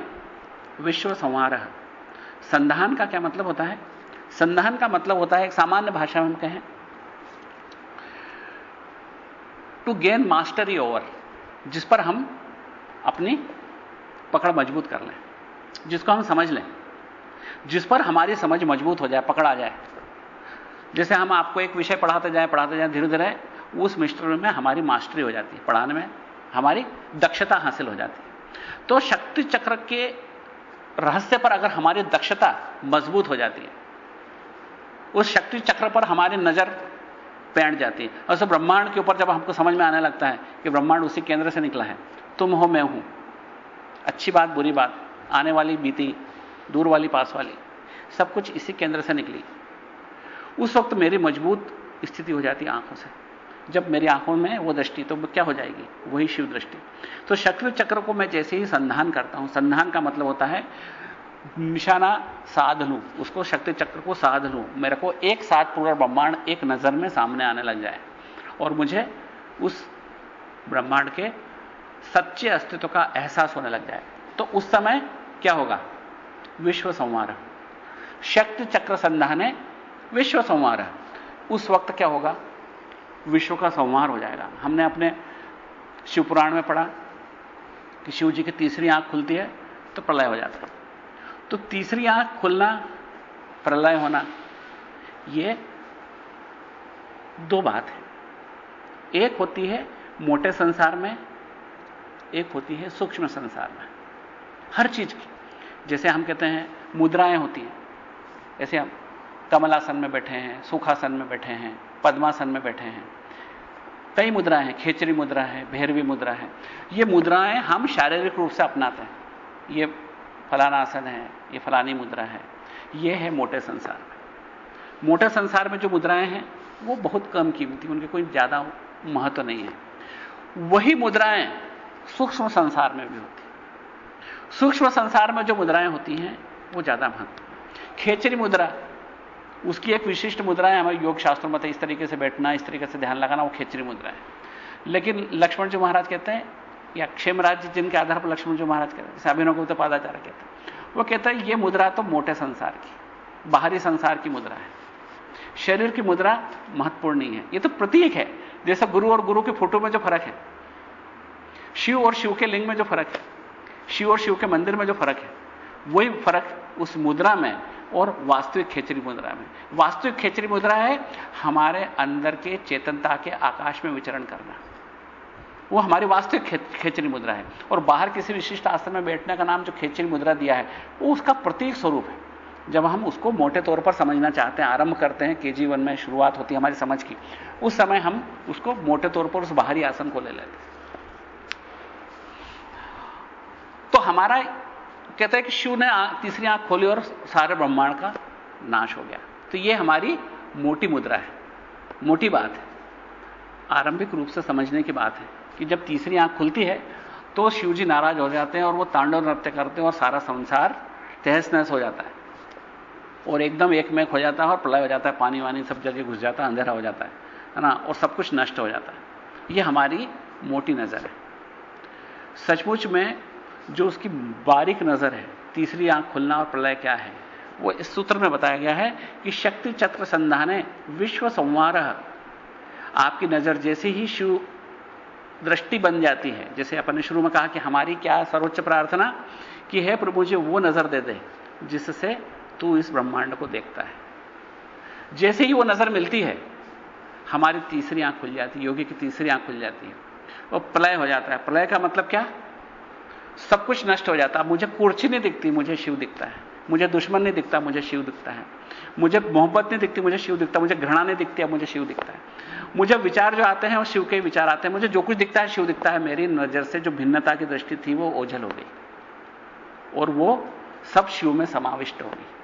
विश्व संहारः। संधान का क्या मतलब होता है? संधान का मतलब होता है, एक सामान्य भाषा में हम कहें, टू गेन मास्टरी ओवर, जिस पर हम अपनी पकड़ मजबूत कर लें, जिसको हम समझ लें, जिस पर हमारी समझ मजबूत हो जाए, पकड़ आ जाए। जैसे हम आपको एक विषय पढ़ाते जाए धीरे धीरे उस विषय में हमारी मास्टरी हो जाती है, पढ़ाने में हमारी दक्षता हासिल हो जाती है। तो शक्ति चक्र के रहस्य पर अगर हमारी दक्षता मजबूत हो जाती है, उस शक्ति चक्र पर हमारी नजर पैंट जाती है, और सब ब्रह्मांड के ऊपर जब हमको समझ में आने लगता है कि ब्रह्मांड उसी केंद्र से निकला है, तुम हो मैं हूं, अच्छी बात बुरी बात, आने वाली बीती, दूर वाली पास वाली, सब कुछ इसी केंद्र से निकली, उस वक्त मेरी मजबूत स्थिति हो जाती है आंखों से। जब मेरी आंखों में वो दृष्टि, तो क्या हो जाएगी? वही शिव दृष्टि। तो शक्ति चक्र को मैं जैसे ही संधान करता हूं, संधान का मतलब होता है निशाना साध लूं, उसको शक्ति चक्र को साध लूं, मेरे को एक साथ पूरा ब्रह्मांड एक नजर में सामने आने लग जाए और मुझे उस ब्रह्मांड के सच्चे अस्तित्व का एहसास होने लग जाए, तो उस समय क्या होगा? विश्व संहार। शक्ति चक्र संधाने विश्व संहार। उस वक्त क्या होगा? विश्व का संहार हो जाएगा। हमने अपने शिव पुराण में पढ़ा कि शिव जी की तीसरी आंख खुलती है तो प्रलय हो जाता है। तो तीसरी आंख खुलना, प्रलय होना, ये दो बात है। एक होती है मोटे संसार में, एक होती है सूक्ष्म संसार में। हर चीज की, जैसे हम कहते हैं मुद्राएं होती हैं, ऐसे हम कमलासन में बैठे हैं, सुखासन में बैठे हैं, पद्मासन में बैठे हैं, कई मुद्राएं हैं, खेचरी मुद्रा है, भैरवी मुद्रा है। ये मुद्राएं हम शारीरिक रूप से अपनाते हैं, ये फलाना आसन है, ये फलानी मुद्रा है, ये है मोटे संसार में। मोटे संसार में जो मुद्राएं हैं वो बहुत कम कीमती, उनके कोई ज्यादा महत्व नहीं है। वही मुद्राएं सूक्ष्म संसार में भी होती हैं। सूक्ष्म संसार में जो मुद्राएं होती हैं वो ज्यादा महत्व। खेचरी मुद्रा, उसकी एक विशिष्ट मुद्रा है, हमारे योग शास्त्रों में इस तरीके से बैठना, इस तरीके से ध्यान लगाना, वो खेचरी मुद्रा है। लेकिन लक्ष्मण जी महाराज कहते हैं, या क्षेमराज जी जिनके आधार पर लक्ष्मण जी महाराज कहते हैं, अभिनव गुप्त पादाचार्य कहते हैं, वो कहता है ये मुद्रा तो मोटे संसार की, बाहरी संसार की मुद्रा है, शरीर की मुद्रा महत्वपूर्ण नहीं है। ये तो प्रतीक है, जैसा गुरु और गुरु के फोटो में जो फर्क है, शिव और शिव के लिंग में जो फर्क है, शिव और शिव के मंदिर में जो फर्क है, वही फर्क उस मुद्रा में और वास्तविक खेचरी मुद्रा में। वास्तविक खेचरी मुद्रा है हमारे अंदर के चेतनता के आकाश में विचरण करना, वो हमारी वास्तविक खेचरी मुद्रा है। और बाहर किसी विशिष्ट आसन में बैठने का नाम जो खेचरी मुद्रा दिया है, वो उसका प्रतीक स्वरूप है। जब हम उसको मोटे तौर पर समझना चाहते हैं, आरंभ करते हैं, KG1 में शुरुआत होती है हमारी समझ की, उस समय हम उसको मोटे तौर पर उस बाहरी आसन को ले लेते हैं। तो हमारा कहता है कि शिव ने तीसरी आंख खोली और सारे ब्रह्मांड का नाश हो गया। तो यह हमारी मोटी मुद्रा है, मोटी बात है, आरंभिक रूप से समझने की बात है कि जब तीसरी आंख खुलती है तो शिव जी नाराज हो जाते हैं और वो तांडव नृत्य करते हैं और सारा संसार तहस नहस हो जाता है और एकदम एकमेक हो जाता है और प्रलय हो जाता है, पानी वानी सब जगह घुस जाता है, अंधेरा हो जाता है ना, और सब कुछ नष्ट हो जाता है। यह हमारी मोटी नजर है। सचमुच में जो उसकी बारीक नजर है, तीसरी आंख खुलना और प्रलय क्या है, वो इस सूत्र में बताया गया है कि शक्ति चक्र संधाने विश्व संहारः। आपकी नजर जैसे ही शिव दृष्टि बन जाती है, जैसे अपन ने शुरू में कहा कि हमारी क्या सर्वोच्च प्रार्थना कि हे प्रभु मुझे वो नजर दे दे जिससे तू इस ब्रह्मांड को देखता है। जैसे ही वो नजर मिलती है हमारी तीसरी आंख खुल जाती है, योगी की तीसरी आंख खुल जाती है और प्रलय हो जाता है। प्रलय का मतलब क्या? सब कुछ नष्ट हो जाता है। मुझे कुर्सी नहीं दिखती, मुझे शिव दिखता है। मुझे दुश्मन नहीं दिखता, मुझे शिव दिखता है। मुझे मोहब्बत नहीं दिखती, मुझे शिव दिखता है। मुझे घृणा नहीं दिखती, मुझे शिव दिखता है। मुझे विचार जो आते हैं वो शिव के विचार आते हैं। मुझे जो कुछ दिखता है शिव दिखता है। मेरी नजर से जो भिन्नता की दृष्टि थी वो ओझल हो गई और वो सब शिव में समाविष्ट हो गई।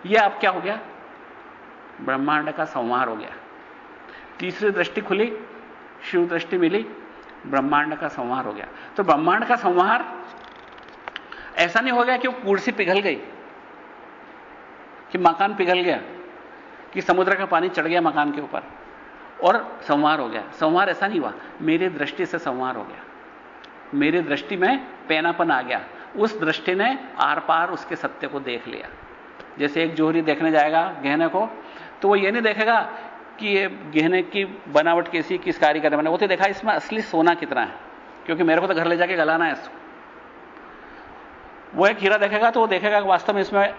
यह अब क्या हो गया? ब्रह्मांड का संहार हो गया। तीसरी दृष्टि खुली, शिव दृष्टि मिली, ब्रह्मांड का संहार हो गया। तो ब्रह्मांड का संहार ऐसा नहीं हो गया कि वो कुर्सी पिघल गई, कि मकान पिघल गया, कि समुद्र का पानी चढ़ गया मकान के ऊपर और संहार हो गया। संहार ऐसा नहीं हुआ, मेरी दृष्टि से संहार हो गया, मेरी दृष्टि में पैनापन आ गया। उस दृष्टि ने आर पार उसके सत्य को देख लिया। जैसे एक जोहरी देखने जाएगा गहने को, तो वो ये नहीं देखेगा कि ये गहने की बनावट कैसी, किस कारीगर ने बनाया, वो तो देखा इसमें असली सोना कितना है, क्योंकि मेरे को तो घर ले जाके गलाना है इसको। वो एक हीरा देखेगा तो वो देखेगा कि वास्तव में इसमें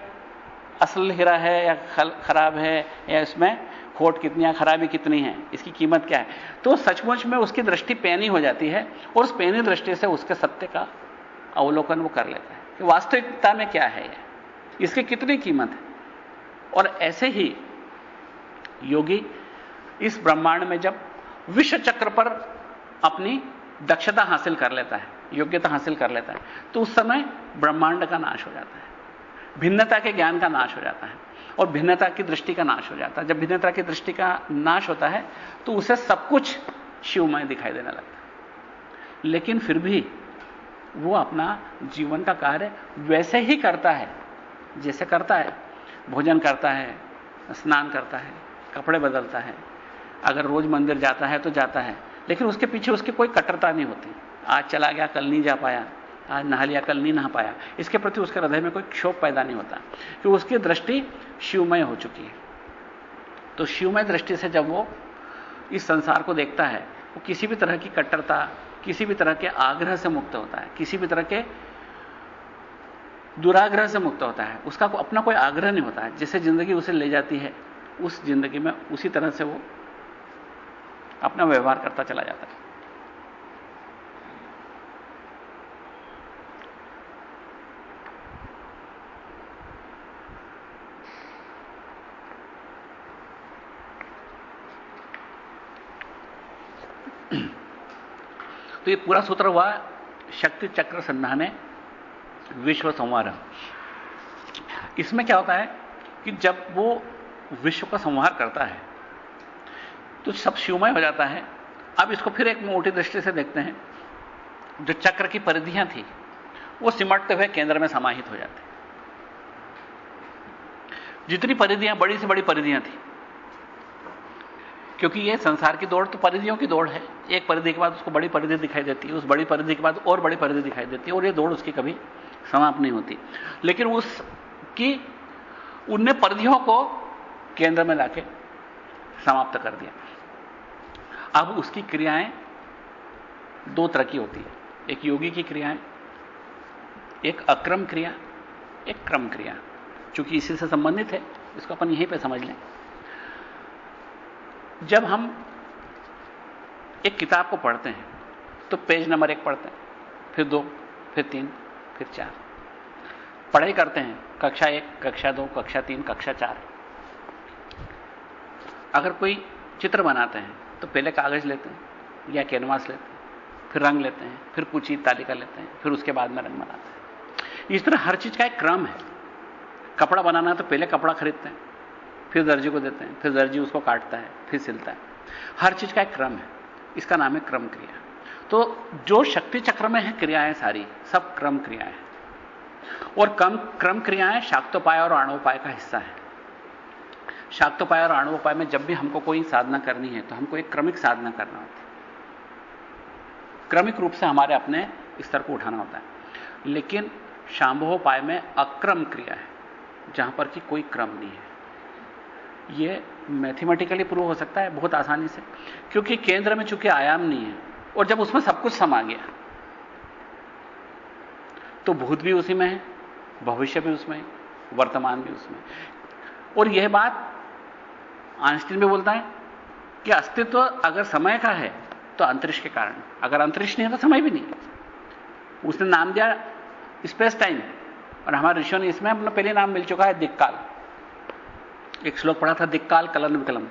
असल हीरा है या खराब है, या इसमें खोट कितनी है, खराबी कितनी है, इसकी कीमत क्या है। तो सचमुच में उसकी दृष्टि पैनी हो जाती है और उस पैनी दृष्टि से उसके सत्य का अवलोकन वो कर लेता है कि वास्तविकता में क्या है, इसकी कितनी कीमत है। और ऐसे ही योगी इस ब्रह्मांड में जब विश्व चक्र पर अपनी दक्षता हासिल कर लेता है, योग्यता हासिल कर लेता है, तो उस समय ब्रह्मांड का नाश हो जाता है, भिन्नता के ज्ञान का नाश हो जाता है और भिन्नता की दृष्टि का नाश हो जाता है। जब भिन्नता की दृष्टि का नाश होता है तो उसे सब कुछ शिवमय दिखाई देने लगता है। लेकिन फिर भी वो अपना जीवन का कार्य वैसे ही करता है जैसे करता है, भोजन करता है, स्नान करता है, कपड़े बदलता है, अगर रोज मंदिर जाता है तो जाता है, लेकिन उसके पीछे उसकी कोई कट्टरता नहीं होती। आज चला गया कल नहीं जा पाया, आज नहा लिया कल नहीं नहा पाया, इसके प्रति उसके हृदय में कोई क्षोभ पैदा नहीं होता, कि उसकी दृष्टि शिवमय हो चुकी है। तो शिवमय दृष्टि से जब वो इस संसार को देखता है, वो किसी भी तरह की कट्टरता, किसी भी तरह के आग्रह से मुक्त होता है, किसी भी तरह के दुराग्रह से मुक्त होता है। उसका अपना कोई आग्रह नहीं होता है। जिससे जिंदगी उसे ले जाती है, उस जिंदगी में उसी तरह से वो अपना व्यवहार करता चला जाता है। तो ये पूरा सूत्र हुआ शक्ति चक्र संधाने विश्व संहार। इसमें क्या होता है कि जब वो विश्व का संहार करता है तो सब शिवमय हो जाता है। अब इसको फिर एक मोटी दृष्टि से देखते हैं। जो चक्र की परिधियां थी वो सिमटते हुए केंद्र में समाहित हो जाते हैं। जितनी परिधियां, बड़ी से बड़ी परिधियां थी, क्योंकि ये संसार की दौड़ तो परिधियों की दौड़ है। एक परिधि के बाद उसको बड़ी परिधि दिखाई देती है, उस बड़ी परिधि के बाद और बड़ी परिधि दिखाई देती है, और ये दौड़ उसकी कभी समाप्त नहीं होती। लेकिन उनने परिधियों को केंद्र में लाके समाप्त कर दिया। अब उसकी क्रियाएं दो तरह की होती है। एक योगी की क्रियाएं, एक अक्रम क्रिया, एक क्रम क्रिया। चूंकि इसी से संबंधित है, इसको अपन यहीं पे समझ लें। जब हम एक किताब को पढ़ते हैं तो पेज नंबर 1 पढ़ते हैं, फिर 2, फिर 3, फिर 4 पढ़ाई करते हैं। कक्षा 1, कक्षा 2, कक्षा 3, कक्षा 4। अगर कोई चित्र बनाते हैं तो पहले कागज लेते हैं या कैनवास लेते हैं, फिर रंग लेते हैं, फिर पूंछी तालिका लेते हैं, फिर उसके बाद में रंग बनाते हैं। इस तरह हर चीज का एक क्रम है। कपड़ा बनाना है तो पहले कपड़ा खरीदते हैं, फिर दर्जी को देते हैं, फिर दर्जी उसको काटता है, फिर सिलता है। हर चीज का एक क्रम है, इसका नाम है क्रम क्रिया। तो जो शक्ति चक्र में है क्रियाएं सारी, सब क्रम क्रियाएं हैं। और क्रम क्रियाएं शाक्तोपाय और आणवोपाय का हिस्सा है। शाक्तोपाय और आणवोपाय में जब भी हमको कोई साधना करनी है तो हमको एक क्रमिक साधना करना होता है, क्रमिक रूप से हमारे अपने स्तर को उठाना होता है। लेकिन शांभवोपाय में अक्रम क्रिया है, जहां पर कि कोई क्रम नहीं है। यह मैथमेटिकली प्रूव हो सकता है बहुत आसानी से, क्योंकि केंद्र में चूंकि आयाम नहीं है और जब उसमें सब कुछ समा गया तो भूत भी उसी में है, भविष्य भी उसमें है, वर्तमान भी उसमें। और यह बात आइंस्टीन भी बोलता है कि अस्तित्व अगर समय का है तो अंतरिक्ष के कारण, अगर अंतरिक्ष नहीं है तो समय भी नहीं। उसने नाम दिया स्पेस टाइम, और हमारे ऋषियों ने इसमें अपना पहले नाम मिल चुका है दिक्काल। एक श्लोक पढ़ा था, दिक्काल कलन विकलम।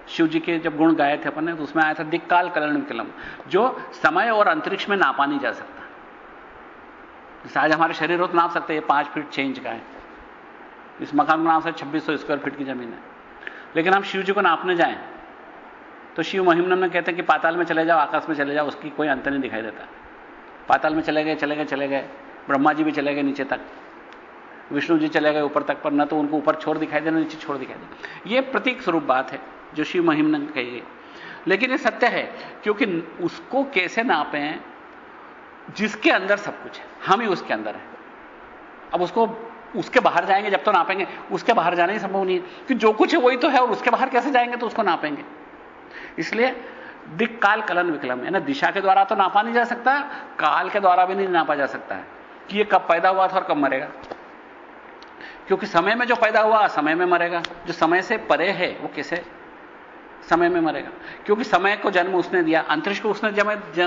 शिव जी के जब गुण गाए थे अपन ने तो उसमें आया था दिक्काल कलन विकलम, जो समय और अंतरिक्ष में नापा नहीं जा सकता। जैसे आज हमारे शरीर हो तो नाप सकते हैं 5 फीट 6 इंच का है, इस मकान का नाम से 2600 स्क्वायर फीट की जमीन है। लेकिन हम शिव जी को नापने जाएं तो शिव महिमन में कहते हैं कि पाताल में चले जाओ, आकाश में चले जाओ, उसकी कोई अंतर नहीं दिखाई देता। पाताल में चले गए, ब्रह्मा जी भी चले गए नीचे तक, विष्णु जी चले गए ऊपर तक, पर न तो उनको ऊपर छोर दिखाई दे, न नीचे छोर दिखाई दे। यह प्रतीक स्वरूप बात है जो शिव महिमा ने कही है, लेकिन यह सत्य है, क्योंकि उसको कैसे नापें जिसके अंदर सब कुछ है, हम ही उसके अंदर है। अब उसको उसके बाहर जाएंगे जब तो नापेंगे, उसके बाहर जाना ही संभव नहीं है, कि जो कुछ है वही तो है, और उसके बाहर कैसे जाएंगे तो उसको नापेंगे। इसलिए दिक् काल कलन विकलम है ना, दिशा के द्वारा तो नापा नहीं जा सकता, काल के द्वारा भी नहीं नापा जा सकता है कि ये कब पैदा हुआ था और कब मरेगा, क्योंकि समय में जो पैदा हुआ समय में मरेगा, जो समय से परे है वो कैसे समय में मरेगा, क्योंकि समय को जन्म उसने दिया, अंतरिक्ष को उसने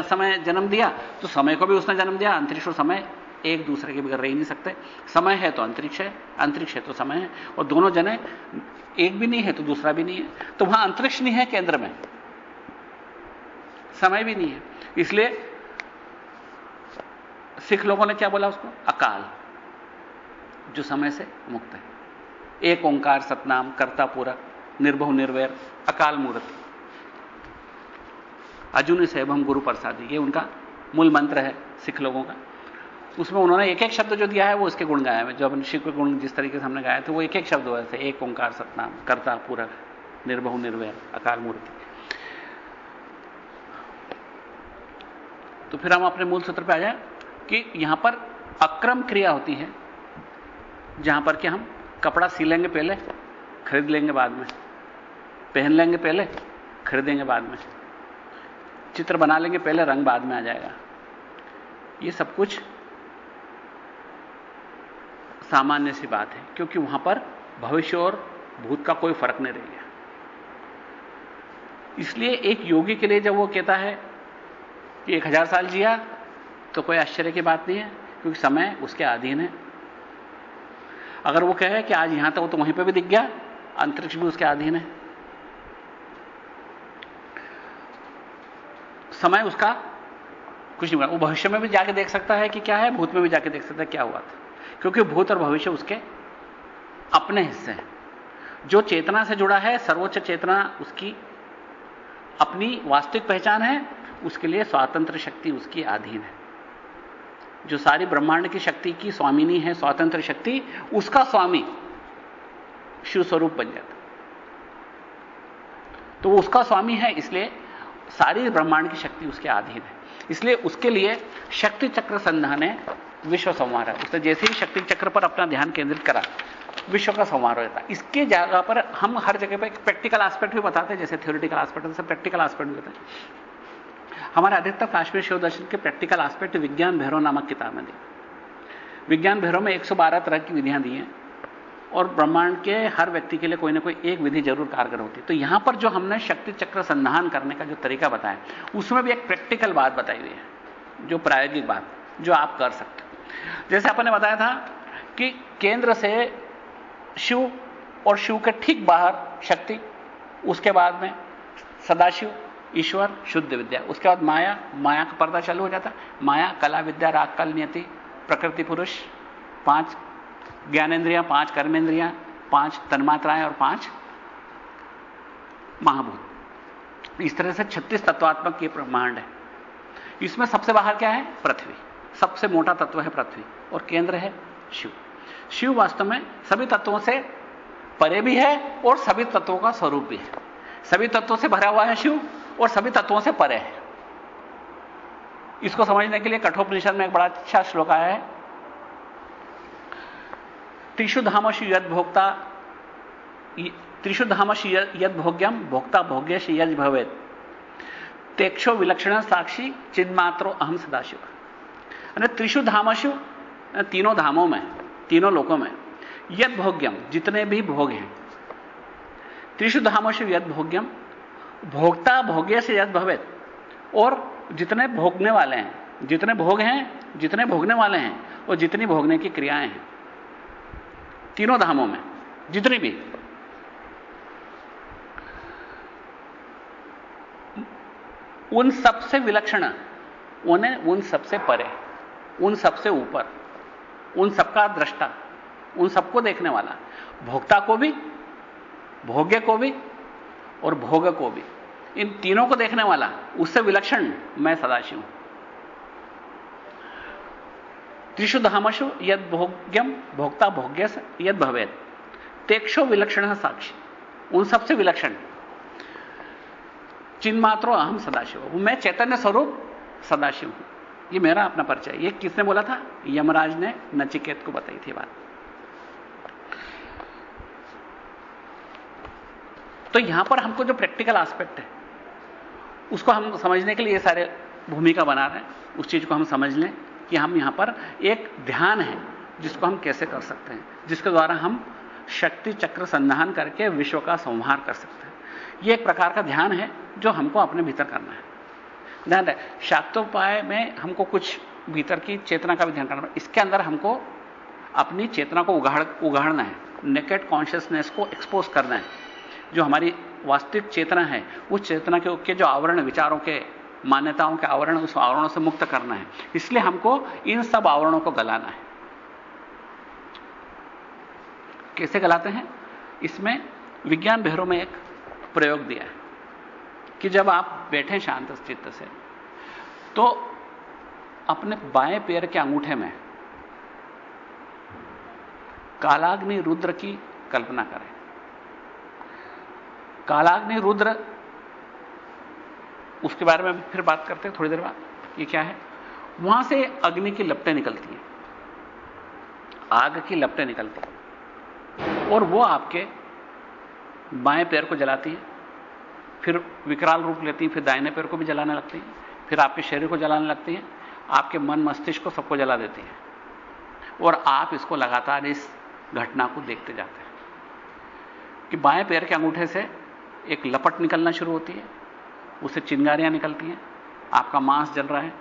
समय जन्म दिया, तो समय को भी उसने जन्म दिया। अंतरिक्ष और समय एक दूसरे के बगैर रह ही नहीं सकते, समय है तो अंतरिक्ष है, अंतरिक्ष है तो समय है, और दोनों जने एक भी नहीं है तो दूसरा भी नहीं है। तो वहां अंतरिक्ष नहीं है केंद्र में, समय भी नहीं है, इसलिए सिख लोगों ने क्या बोला उसको, अकाल, जो समय से मुक्त है। एक ओंकार सतनाम कर्ता पूरक निर्भव निर्वैर अकाल मूर्ति अजुनि सैभम गुरु प्रसादी, ये उनका मूल मंत्र है सिख लोगों का। उसमें उन्होंने एक एक शब्द जो दिया है वो उसके गुण गाया है, जो अपन शिव के गुण जिस तरीके से हमने गाए थे वो एक एक शब्द हुए थे, एक ओंकार सतनाम कर्ता पूरक निर्भव निर्वैर अकाल मूर्ति। तो फिर हम अपने मूल सूत्र पे आ जाए कि यहां पर अक्रम क्रिया होती है, जहां पर कि हम कपड़ा सिलेंगे पहले, खरीद लेंगे बाद में, पहन लेंगे पहले, खरीदेंगे बाद में, चित्र बना लेंगे पहले, रंग बाद में आ जाएगा। ये सब कुछ सामान्य सी बात है, क्योंकि वहां पर भविष्य और भूत का कोई फर्क नहीं रह गया। इसलिए एक योगी के लिए जब वो कहता है कि 1000 साल जिया, तो कोई आश्चर्य की बात नहीं है, क्योंकि समय उसके अधीन है। अगर वो कहे कि आज यहां था, वो तो वहीं पे भी दिख गया, अंतरिक्ष भी उसके अधीन है, समय उसका कुछ नहीं बना। वो भविष्य में भी जाके देख सकता है कि क्या है, भूत में भी जाके देख सकता है क्या हुआ था, क्योंकि भूत और भविष्य उसके अपने हिस्से हैं। जो चेतना से जुड़ा है, सर्वोच्च चेतना उसकी अपनी वास्तविक पहचान है, उसके लिए स्वतंत्र शक्ति उसकी अधीन है। जो सारी ब्रह्मांड की शक्ति की स्वामिनी है, स्वतंत्र शक्ति, उसका स्वामी शिव स्वरूप बन जाता। तो वो उसका स्वामी है, इसलिए सारी ब्रह्मांड की शक्ति उसके अधीन है। इसलिए उसके लिए शक्ति चक्र संधान ने विश्व संहार है। उसने जैसे ही शक्ति चक्र पर अपना ध्यान केंद्रित करा, विश्व का संहार होता है। इसके जगह पर हम हर जगह पर प्रैक्टिकल एस्पेक्ट भी बताते हैं, जैसे थ्योरेटिकल एस्पेक्ट, जैसे प्रैक्टिकल एस्पेक्ट भी बताते हैं। हमारे अधिकतर काश्मीर शिव दर्शन के प्रैक्टिकल एस्पेक्ट विज्ञान भैरव नामक किताब में दी। विज्ञान भैरव में 112 तरह की विधियां दी हैं, और ब्रह्मांड के हर व्यक्ति के लिए कोई ना कोई एक विधि जरूर कारगर होती है। तो यहां पर जो हमने शक्ति चक्र संधान करने का जो तरीका बताया, उसमें भी एक प्रैक्टिकल बात बताई हुई है, जो प्रायोगिक बात, जो आप कर सकते हो। जैसे अपन ने बताया था कि केंद्र से शिव, और शिव के ठीक बाहर शक्ति, उसके बाद में सदाशिव, ईश्वर, शुद्ध विद्या, उसके बाद माया, माया का पर्दा चालू हो जाता है। माया, कला, विद्या, राग, काल, नियति, प्रकृति, पुरुष, 5 ज्ञानेंद्रियां, 5 कर्मेंद्रियां, 5 तन्मात्राएं और 5 महाभूत। इस तरह से 36 तत्वात्मक ये ब्रह्मांड है। इसमें सबसे बाहर क्या है? पृथ्वी। सबसे मोटा तत्व है पृथ्वी, और केंद्र है शिव। शिव वास्तव में सभी तत्वों से परे भी है और सभी तत्वों का स्वरूप भी है। सभी तत्वों से भरा हुआ है शिव, और सभी तत्वों से परे है। इसको समझने के लिए कठोपनिषद में एक बड़ा अच्छा श्लोक आया है, त्रिषु धामसु यद भोक्ता, त्रिषु धामसु यद भोग्यम भोक्ता भोग्यश यज भवेत्, तेक्षो विलक्षण साक्षी चिन्मात्रो अहम सदाशिव। यानी त्रिषु धामसु, तीनों धामों में, तीनों लोकों में, यद भोग्यम, जितने भी भोग हैं, त्रिषु धामसु यद भोग्यम भोक्ता भोग्य से यद भवेत्, और जितने भोगने वाले हैं, जितने भोग हैं, जितने भोगने वाले हैं, और जितनी भोगने की क्रियाएं हैं, तीनों धामों में जितनी भी, उन सबसे विलक्षण, उन सबसे परे, उन सबसे ऊपर, उन सबका दृष्टा, उन सबको देखने वाला, भोक्ता को भी, भोग्य को भी और भोग को भी, इन तीनों को देखने वाला, उससे विलक्षण मैं सदाशिव हूं। त्रिषु धामसु यद भोग्यम भोक्ता भोग्य यद भवेत तेक्षो विलक्षण साक्षी, उन सबसे विलक्षण चिन्मात्रो अहम सदाशिव, मैं चैतन्य स्वरूप सदाशिव हूं। ये मेरा अपना परिचय। ये किसने बोला था? यमराज ने नचिकेत को बताई थी बात। तो यहां पर हमको जो प्रैक्टिकल एस्पेक्ट है उसको हम समझने के लिए ये सारे भूमिका बना रहे हैं। उस चीज को हम समझ लें कि हम यहां पर एक ध्यान है जिसको हम कैसे कर सकते हैं, जिसके द्वारा हम शक्ति चक्र संधान करके विश्व का संहार कर सकते हैं। यह एक प्रकार का ध्यान है जो हमको अपने भीतर करना है। ध्यान है, शाक्तोपाय में हमको कुछ भीतर की चेतना का भी ध्यान करना है। इसके अंदर हमको अपनी चेतना को उगाड़ना है, नेकेड कॉन्शियसनेस को एक्सपोज करना है। जो हमारी वास्तविक चेतना है उस चेतना के जो आवरण, विचारों के, मान्यताओं के आवरण, उस आवरणों से मुक्त करना है। इसलिए हमको इन सब आवरणों को गलाना है। कैसे गलाते हैं? इसमें विज्ञान भैरव में एक प्रयोग दिया है कि जब आप बैठे शांत चित्त से तो अपने बाएं पैर के अंगूठे में कालाग्नि रुद्र की कल्पना करें। कालाग्नि रुद्र, उसके बारे में फिर बात करते हैं थोड़ी देर बाद। ये क्या है? वहां से अग्नि की लपटें निकलती हैं, आग की लपटें निकलती हैं और वो आपके बाएं पैर को जलाती है, फिर विकराल रूप लेती हैं, फिर दाहिने पैर को भी जलाने लगती हैं, फिर आपके शरीर को जलाने लगती हैं, आपके मन मस्तिष्क को सबको जला देती हैं। और आप इसको लगातार इस घटना को देखते जाते हैं कि बाएं पैर के अंगूठे से एक लपट निकलना शुरू होती है, उससे चिंगारियां निकलती हैं, आपका मांस जल रहा है,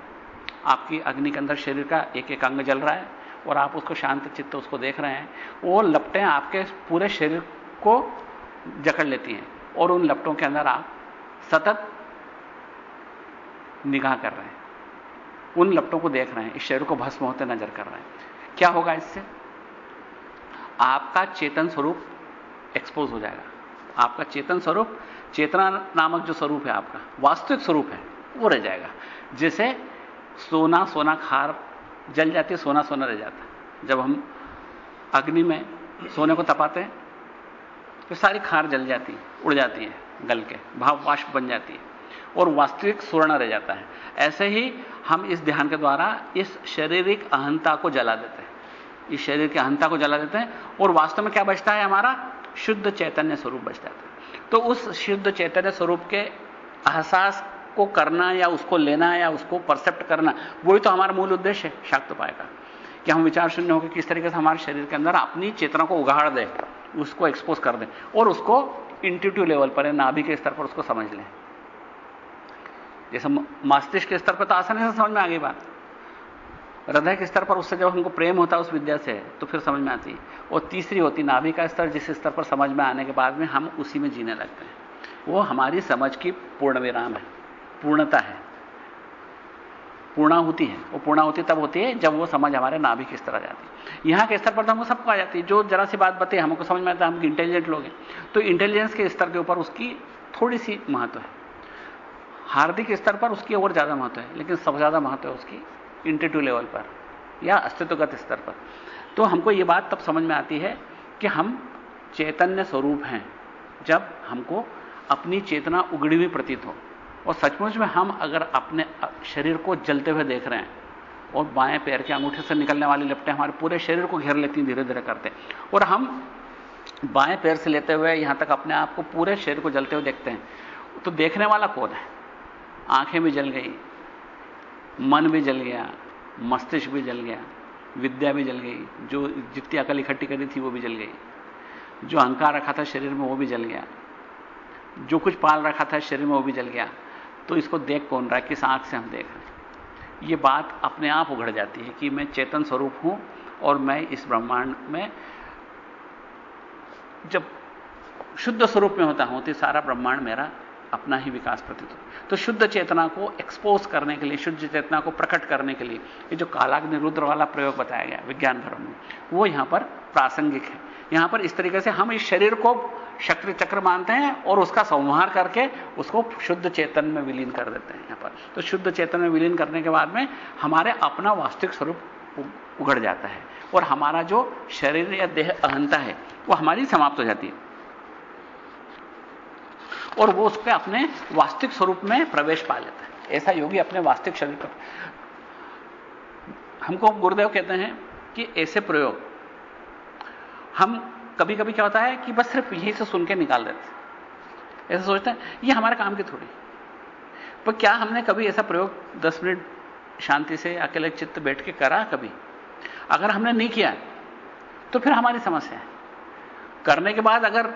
आपकी अग्नि के अंदर शरीर का एक एक अंग जल रहा है और आप उसको शांत चित्त उसको देख रहे हैं। वो लपटें आपके पूरे शरीर को जकड़ लेती हैं और उन लपटों के अंदर आप सतत निगाह कर रहे हैं, उन लपटों को देख रहे हैं, इस शरीर को भस्म होते नजर कर रहे हैं। क्या होगा इससे? आपका चेतन स्वरूप एक्सपोज हो जाएगा। आपका चेतन स्वरूप, चेतना नामक जो स्वरूप है आपका वास्तविक स्वरूप है, वो रह जाएगा। जैसे सोना सोना खार जल जाती है, सोना सोना रह जाता है। जब हम अग्नि में सोने को तपाते हैं तो सारी खार जल जाती है, उड़ जाती है, गल के भाव वाष्प बन जाती है और वास्तविक स्वर्ण रह जाता है। ऐसे ही हम इस ध्यान के द्वारा इस शारीरिक अहंता को जला देते हैं, इस शरीर की अहंता को जला देते हैं और वास्तव में क्या बचता है? हमारा शुद्ध चैतन्य स्वरूप बच जाता है। तो उस शुद्ध चैतन्य स्वरूप के एहसास को करना या उसको लेना या उसको परसेप्ट करना, वही तो हमारा मूल उद्देश्य है शाक्तोपाय का, कि हम विचार शून्य होकर किस तरीके से हमारे शरीर के अंदर अपनी चेतना को उगाड़ दें, उसको एक्सपोज कर दें और उसको इंट्यूटिव लेवल पर, नाभि के स्तर पर उसको समझ लें। जैसे मस्तिष्क के स्तर पर तो आसानी से समझ में आ गई बात, हृदय के स्तर पर उससे जब हमको प्रेम होता है उस विद्या से तो फिर समझ में आती है। और तीसरी होती नाभि का स्तर, जिस स्तर पर समझ में आने के बाद में हम उसी में जीने लगते हैं। वो हमारी समझ की पूर्ण विराम है, पूर्णता है, पूर्णाहुति है। वो पूर्णाहुति तब होती है जब वो समझ हमारे नाभि के स्तर आ जाती है। यहां के स्तर पर तो हमको सबको आ जाती है। जो जरा सी बात बताए हमको समझ में आता है, हम इंटेलिजेंट लोग हैं, तो इंटेलिजेंस के स्तर के ऊपर उसकी थोड़ी सी महत्व है, हार्दिक स्तर पर उसकी और ज्यादा महत्व है, लेकिन सबसे ज्यादा महत्व है उसकी इंट्यूटिव लेवल पर या अस्तित्वगत स्तर पर। तो हमको ये बात तब समझ में आती है कि हम चैतन्य स्वरूप हैं जब हमको अपनी चेतना उगड़ी हुई प्रतीत हो और सचमुच में हम अगर अपने शरीर को जलते हुए देख रहे हैं और बाएं पैर के अंगूठे से निकलने वाली लपटें हमारे पूरे शरीर को घेर लेती हैं धीरे धीरे करते, और हम बाएं पैर से लेते हुए यहां तक अपने आप को पूरे शरीर को जलते हुए देखते हैं, तो देखने वाला कौन है? आंखें भी जल गई, मन भी जल गया, मस्तिष्क भी जल गया, विद्या भी जल गई, जो जितनी अकल इकट्ठी करी थी वो भी जल गई, जो अहंकार रखा था शरीर में वो भी जल गया, जो कुछ पाल रखा था शरीर में वो भी जल गया। तो इसको देख कौन रहा है? किस आंख से हम देख रहे हैं? ये बात अपने आप उघड़ जाती है कि मैं चेतन स्वरूप हूं और मैं इस ब्रह्मांड में जब शुद्ध स्वरूप में होता हूं तो सारा ब्रह्मांड मेरा अपना ही विकास प्रतीत हो। तो शुद्ध चेतना को एक्सपोज करने के लिए, शुद्ध चेतना को प्रकट करने के लिए ये जो कालाग्नि रुद्र वाला प्रयोग बताया गया विज्ञान भवन में, वो यहां पर प्रासंगिक है। यहां पर इस तरीके से हम इस शरीर को शक्ति चक्र मानते हैं और उसका संहार करके उसको शुद्ध चेतन में विलीन कर देते हैं यहां पर। तो शुद्ध चेतन में विलीन करने के बाद में हमारे अपना वास्तविक स्वरूप उघड़ जाता है और हमारा जो शरीर या देह अहंता है वो हमारी समाप्त हो जाती है और वो उसके अपने वास्तविक स्वरूप में प्रवेश पा लेता है। ऐसा योगी अपने वास्तविक शरीर पर, हमको गुरुदेव कहते हैं कि ऐसे प्रयोग हम कभी कभी क्या होता है कि बस सिर्फ यही से सुन के निकाल देते हैं, ऐसा सोचते हैं ये हमारे काम की थोड़ी। पर क्या हमने कभी ऐसा प्रयोग 10 मिनट शांति से अकेले चित्त बैठ के करा कभी? अगर हमने नहीं किया तो फिर हमारी समस्या है। करने के बाद अगर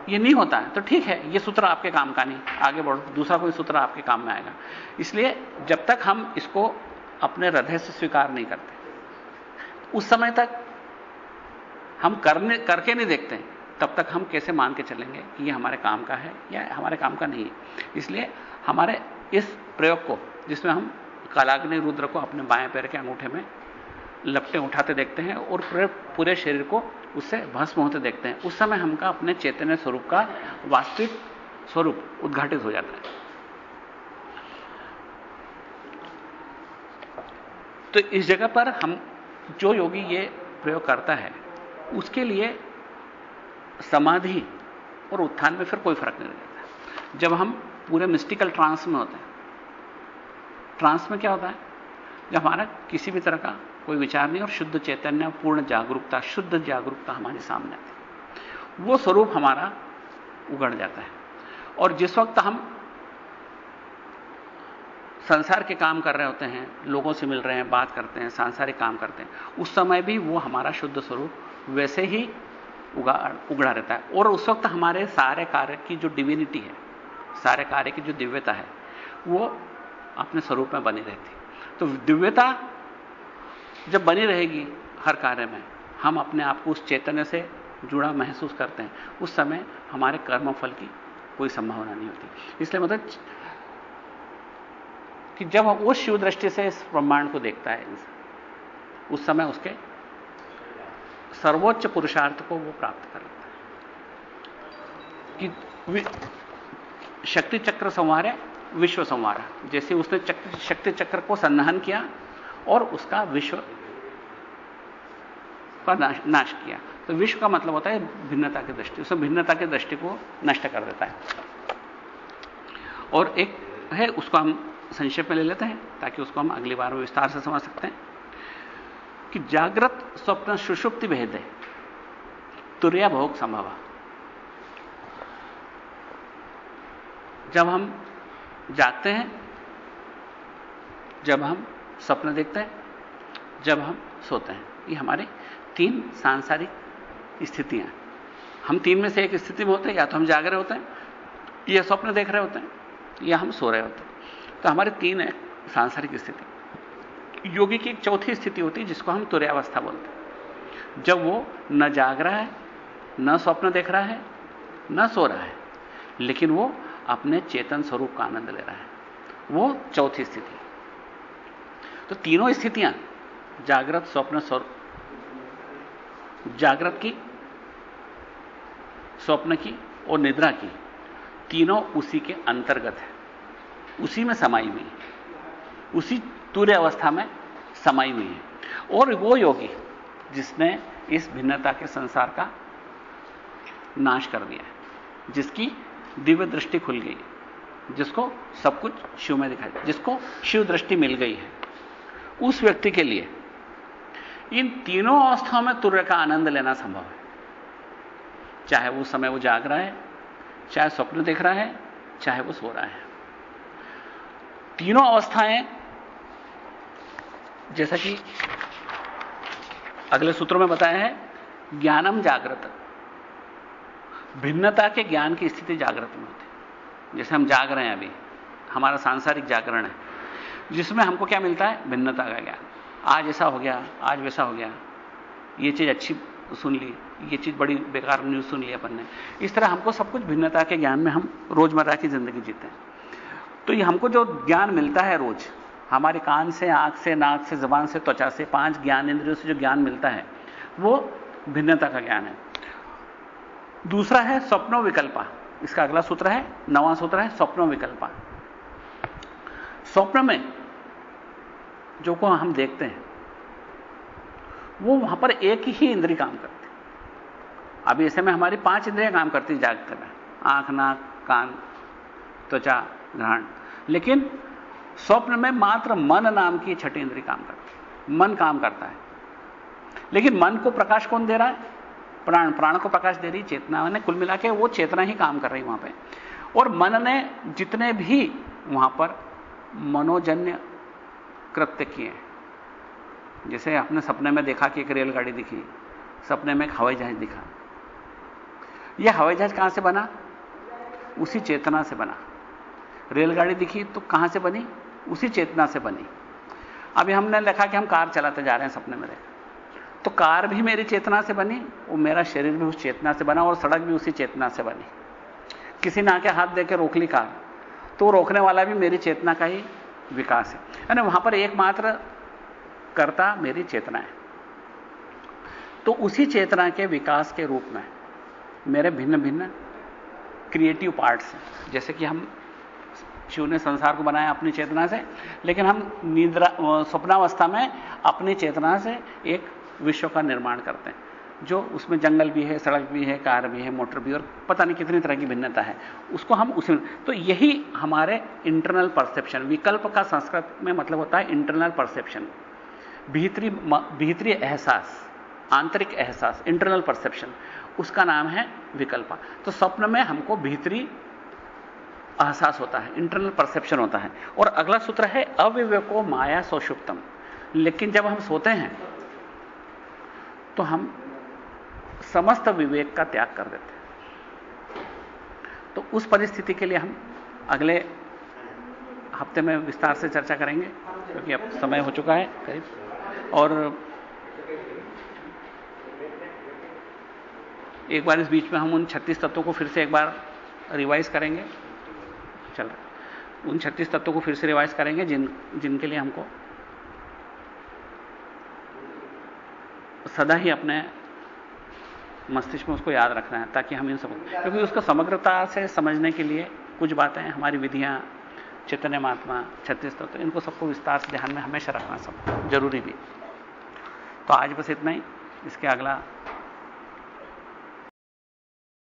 ये नहीं होता है तो ठीक है, ये सूत्र आपके काम का नहीं, आगे बढ़ो, दूसरा कोई सूत्र आपके काम में आएगा। इसलिए जब तक हम इसको अपने हृदय से स्वीकार नहीं करते उस समय तक हम करके नहीं देखते, तब तक हम कैसे मान के चलेंगे कि ये हमारे काम का है या हमारे काम का नहीं है। इसलिए हमारे इस प्रयोग को, जिसमें हम कालाग्नि रुद्र को अपने बाएं पैर के अंगूठे में लपटें उठाते देखते हैं और पूरे शरीर को उससे भस्म होते देखते हैं, उस समय हमका अपने चैतन्य स्वरूप का वास्तविक स्वरूप उद्घाटित हो जाता है। तो इस जगह पर हम जो योगी ये प्रयोग करता है उसके लिए समाधि और उत्थान में फिर कोई फर्क नहीं रहता। जब हम पूरे मिस्टिकल ट्रांस में होते हैं, ट्रांस में क्या होता है, जब हमारा किसी भी तरह का कोई विचार नहीं और शुद्ध चैतन्य, पूर्ण जागरूकता, शुद्ध जागरूकता हमारे सामने आती है, वो स्वरूप हमारा उगड़ जाता है। और जिस वक्त हम संसार के काम कर रहे होते हैं, लोगों से मिल रहे हैं, बात करते हैं, सांसारिक काम करते हैं, उस समय भी वो हमारा शुद्ध स्वरूप वैसे ही उगड़ा रहता है। और उस वक्त हमारे सारे कार्य की जो डिविनिटी है, सारे कार्य की जो दिव्यता है, वो अपने स्वरूप में बनी रहती है। तो दिव्यता जब बनी रहेगी हर कार्य में, हम अपने आप को उस चैतन्य से जुड़ा महसूस करते हैं, उस समय हमारे कर्मफल की कोई संभावना नहीं होती। इसलिए मतलब कि जब वो शिव दृष्टि से इस ब्रह्मांड को देखता है इंसान, उस समय उसके सर्वोच्च पुरुषार्थ को वो प्राप्त कर लेता है कि शक्ति चक्र संवार है, विश्व संवार है। जैसे उसने शक्ति चक्र को संधान किया और उसका विश्व का नाश किया, तो विश्व का मतलब होता है भिन्नता की दृष्टि, उसमें भिन्नता की दृष्टि को नष्ट कर देता है। और एक है, उसको हम संक्षेप में ले लेते हैं ताकि उसको हम अगली बार विस्तार से समझ सकते हैं कि जागृत स्वप्न सुषुप्ति भेद है, तुर्या भोग संभव। जब हम जागते हैं, जब हम स्वप्न देखते हैं, जब हम सोते हैं, ये हमारे 3 सांसारिक स्थितियां। हम 3 में से एक स्थिति में होते हैं, या तो हम जाग रहे होते हैं, या स्वप्न देख रहे होते हैं, या हम सो रहे होते हैं। तो हमारे 3 है सांसारिक स्थिति। योगी की एक चौथी स्थिति होती है जिसको हम तुर्यावस्था बोलते हैं, जब वो न जाग रहा है, न स्वप्न देख रहा है, न सो रहा है, लेकिन वो अपने चेतन स्वरूप का आनंद ले रहा है, वो चौथी स्थिति। तो तीनों स्थितियां, जागृत, स्वप्न, जागृत की, स्वप्न की और निद्रा की, तीनों उसी के अंतर्गत है, उसी में समाई हुई है, उसी तुर्य अवस्था में समाई हुई है। और वो योगी जिसने इस भिन्नता के संसार का नाश कर दिया है, जिसकी दिव्य दृष्टि खुल गई, जिसको सब कुछ शिव में दिखाई, जिसको शिव दृष्टि मिल गई है, उस व्यक्ति के लिए इन तीनों अवस्थाओं में तुर्य का आनंद लेना संभव है। चाहे वो समय वो जाग रहा है, चाहे स्वप्न देख रहा है, चाहे वो सो रहा है। तीनों अवस्थाएं, जैसा कि अगले सूत्रों में बताया है, ज्ञानम जागृत, भिन्नता के ज्ञान की स्थिति जागृत में होती है। जैसे हम जाग रहे हैं, अभी हमारा सांसारिक जागरण है, जिसमें हमको क्या मिलता है, भिन्नता का ज्ञान। आज ऐसा हो गया, आज वैसा हो गया, ये चीज अच्छी सुन ली, ये चीज बड़ी बेकार न्यूज सुन ली अपन ने। इस तरह हमको सब कुछ भिन्नता के ज्ञान में हम रोजमर्रा की जिंदगी जीते हैं। तो ये हमको जो ज्ञान मिलता है रोज, हमारे कान से, आंख से, नाक से, जबान से, त्वचा से, 5 ज्ञान इंद्रियों से जो ज्ञान मिलता है, वो भिन्नता का ज्ञान है। दूसरा है स्वप्नो विकल्पा, इसका अगला सूत्र है, 9वां सूत्र है स्वप्नो विकल्पा। स्वप्न में जो को हम देखते हैं, वो वहां पर एक ही इंद्रिय काम करती। अब ऐसे में हमारी 5 इंद्रियां काम करती जागते में, आंख, नाक, कान, त्वचा, घ्राण। लेकिन स्वप्न में मात्र मन नाम की 6ठी इंद्रिय काम करती है, मन काम करता है। लेकिन मन को प्रकाश कौन दे रहा है? प्राण। प्राण को प्रकाश दे रही चेतना ने, कुल मिला के वो चेतना ही काम कर रही वहां पे। और मन ने जितने भी वहां पर मनोजन्य कृत्य किए, जैसे आपने सपने में देखा कि एक रेलगाड़ी दिखी, सपने में एक हवाई जहाज दिखा, यह हवाई जहाज कहां से बना? उसी चेतना से बना। रेलगाड़ी दिखी तो कहां से बनी? उसी चेतना से बनी। अभी हमने देखा कि हम कार चलाते जा रहे हैं, सपने में देखा, तो कार भी मेरी चेतना से बनी, और मेरा शरीर भी उस चेतना से बना, और सड़क भी उसी चेतना से बनी। किसी ने आके हाथ देकर रोक ली कार, तो रोकने वाला भी मेरी चेतना का ही विकास है। यानी वहां पर एकमात्र कर्ता मेरी चेतना है। तो उसी चेतना के विकास के रूप में मेरे भिन्न भिन्न क्रिएटिव पार्ट्स हैं। जैसे कि हम, शिव ने संसार को बनाया अपनी चेतना से, लेकिन हम निद्रा स्वप्नावस्था में अपनी चेतना से एक विश्व का निर्माण करते हैं, जो उसमें जंगल भी है, सड़क भी है, कार भी है, मोटर भी, और पता नहीं कितनी तरह की भिन्नता है, उसको हम उसी। तो यही हमारे इंटरनल परसेप्शन, विकल्प का संस्कृत में मतलब होता है इंटरनल परसेप्शन, भीतरी एहसास, आंतरिक एहसास, इंटरनल परसेप्शन, उसका नाम है विकल्पा। तो स्वप्न में हमको भीतरी एहसास होता है, इंटरनल परसेप्शन होता है। और अगला सूत्र है अविवेको माया सौषुप्तम। लेकिन जब हम सोते हैं तो हम समस्त विवेक का त्याग कर देते हैं। तो उस परिस्थिति के लिए हम अगले हफ्ते में विस्तार से चर्चा करेंगे, क्योंकि अब समय हो चुका है करीब। और एक बार इस बीच में हम उन 36 तत्वों को फिर से एक बार रिवाइज करेंगे। चल, उन 36 तत्वों को फिर से रिवाइज करेंगे जिनके लिए हमको सदा ही अपने मस्तिष्क में उसको याद रखना है, ताकि हम इन सब, क्योंकि उसको समग्रता से समझने के लिए कुछ बातें, हमारी विधियां, चैतन्य महात्मा, 36 तत्व, इनको सबको विस्तार से ध्यान में हमेशा रखना सब जरूरी भी। तो आज बस इतना ही। इसके अगला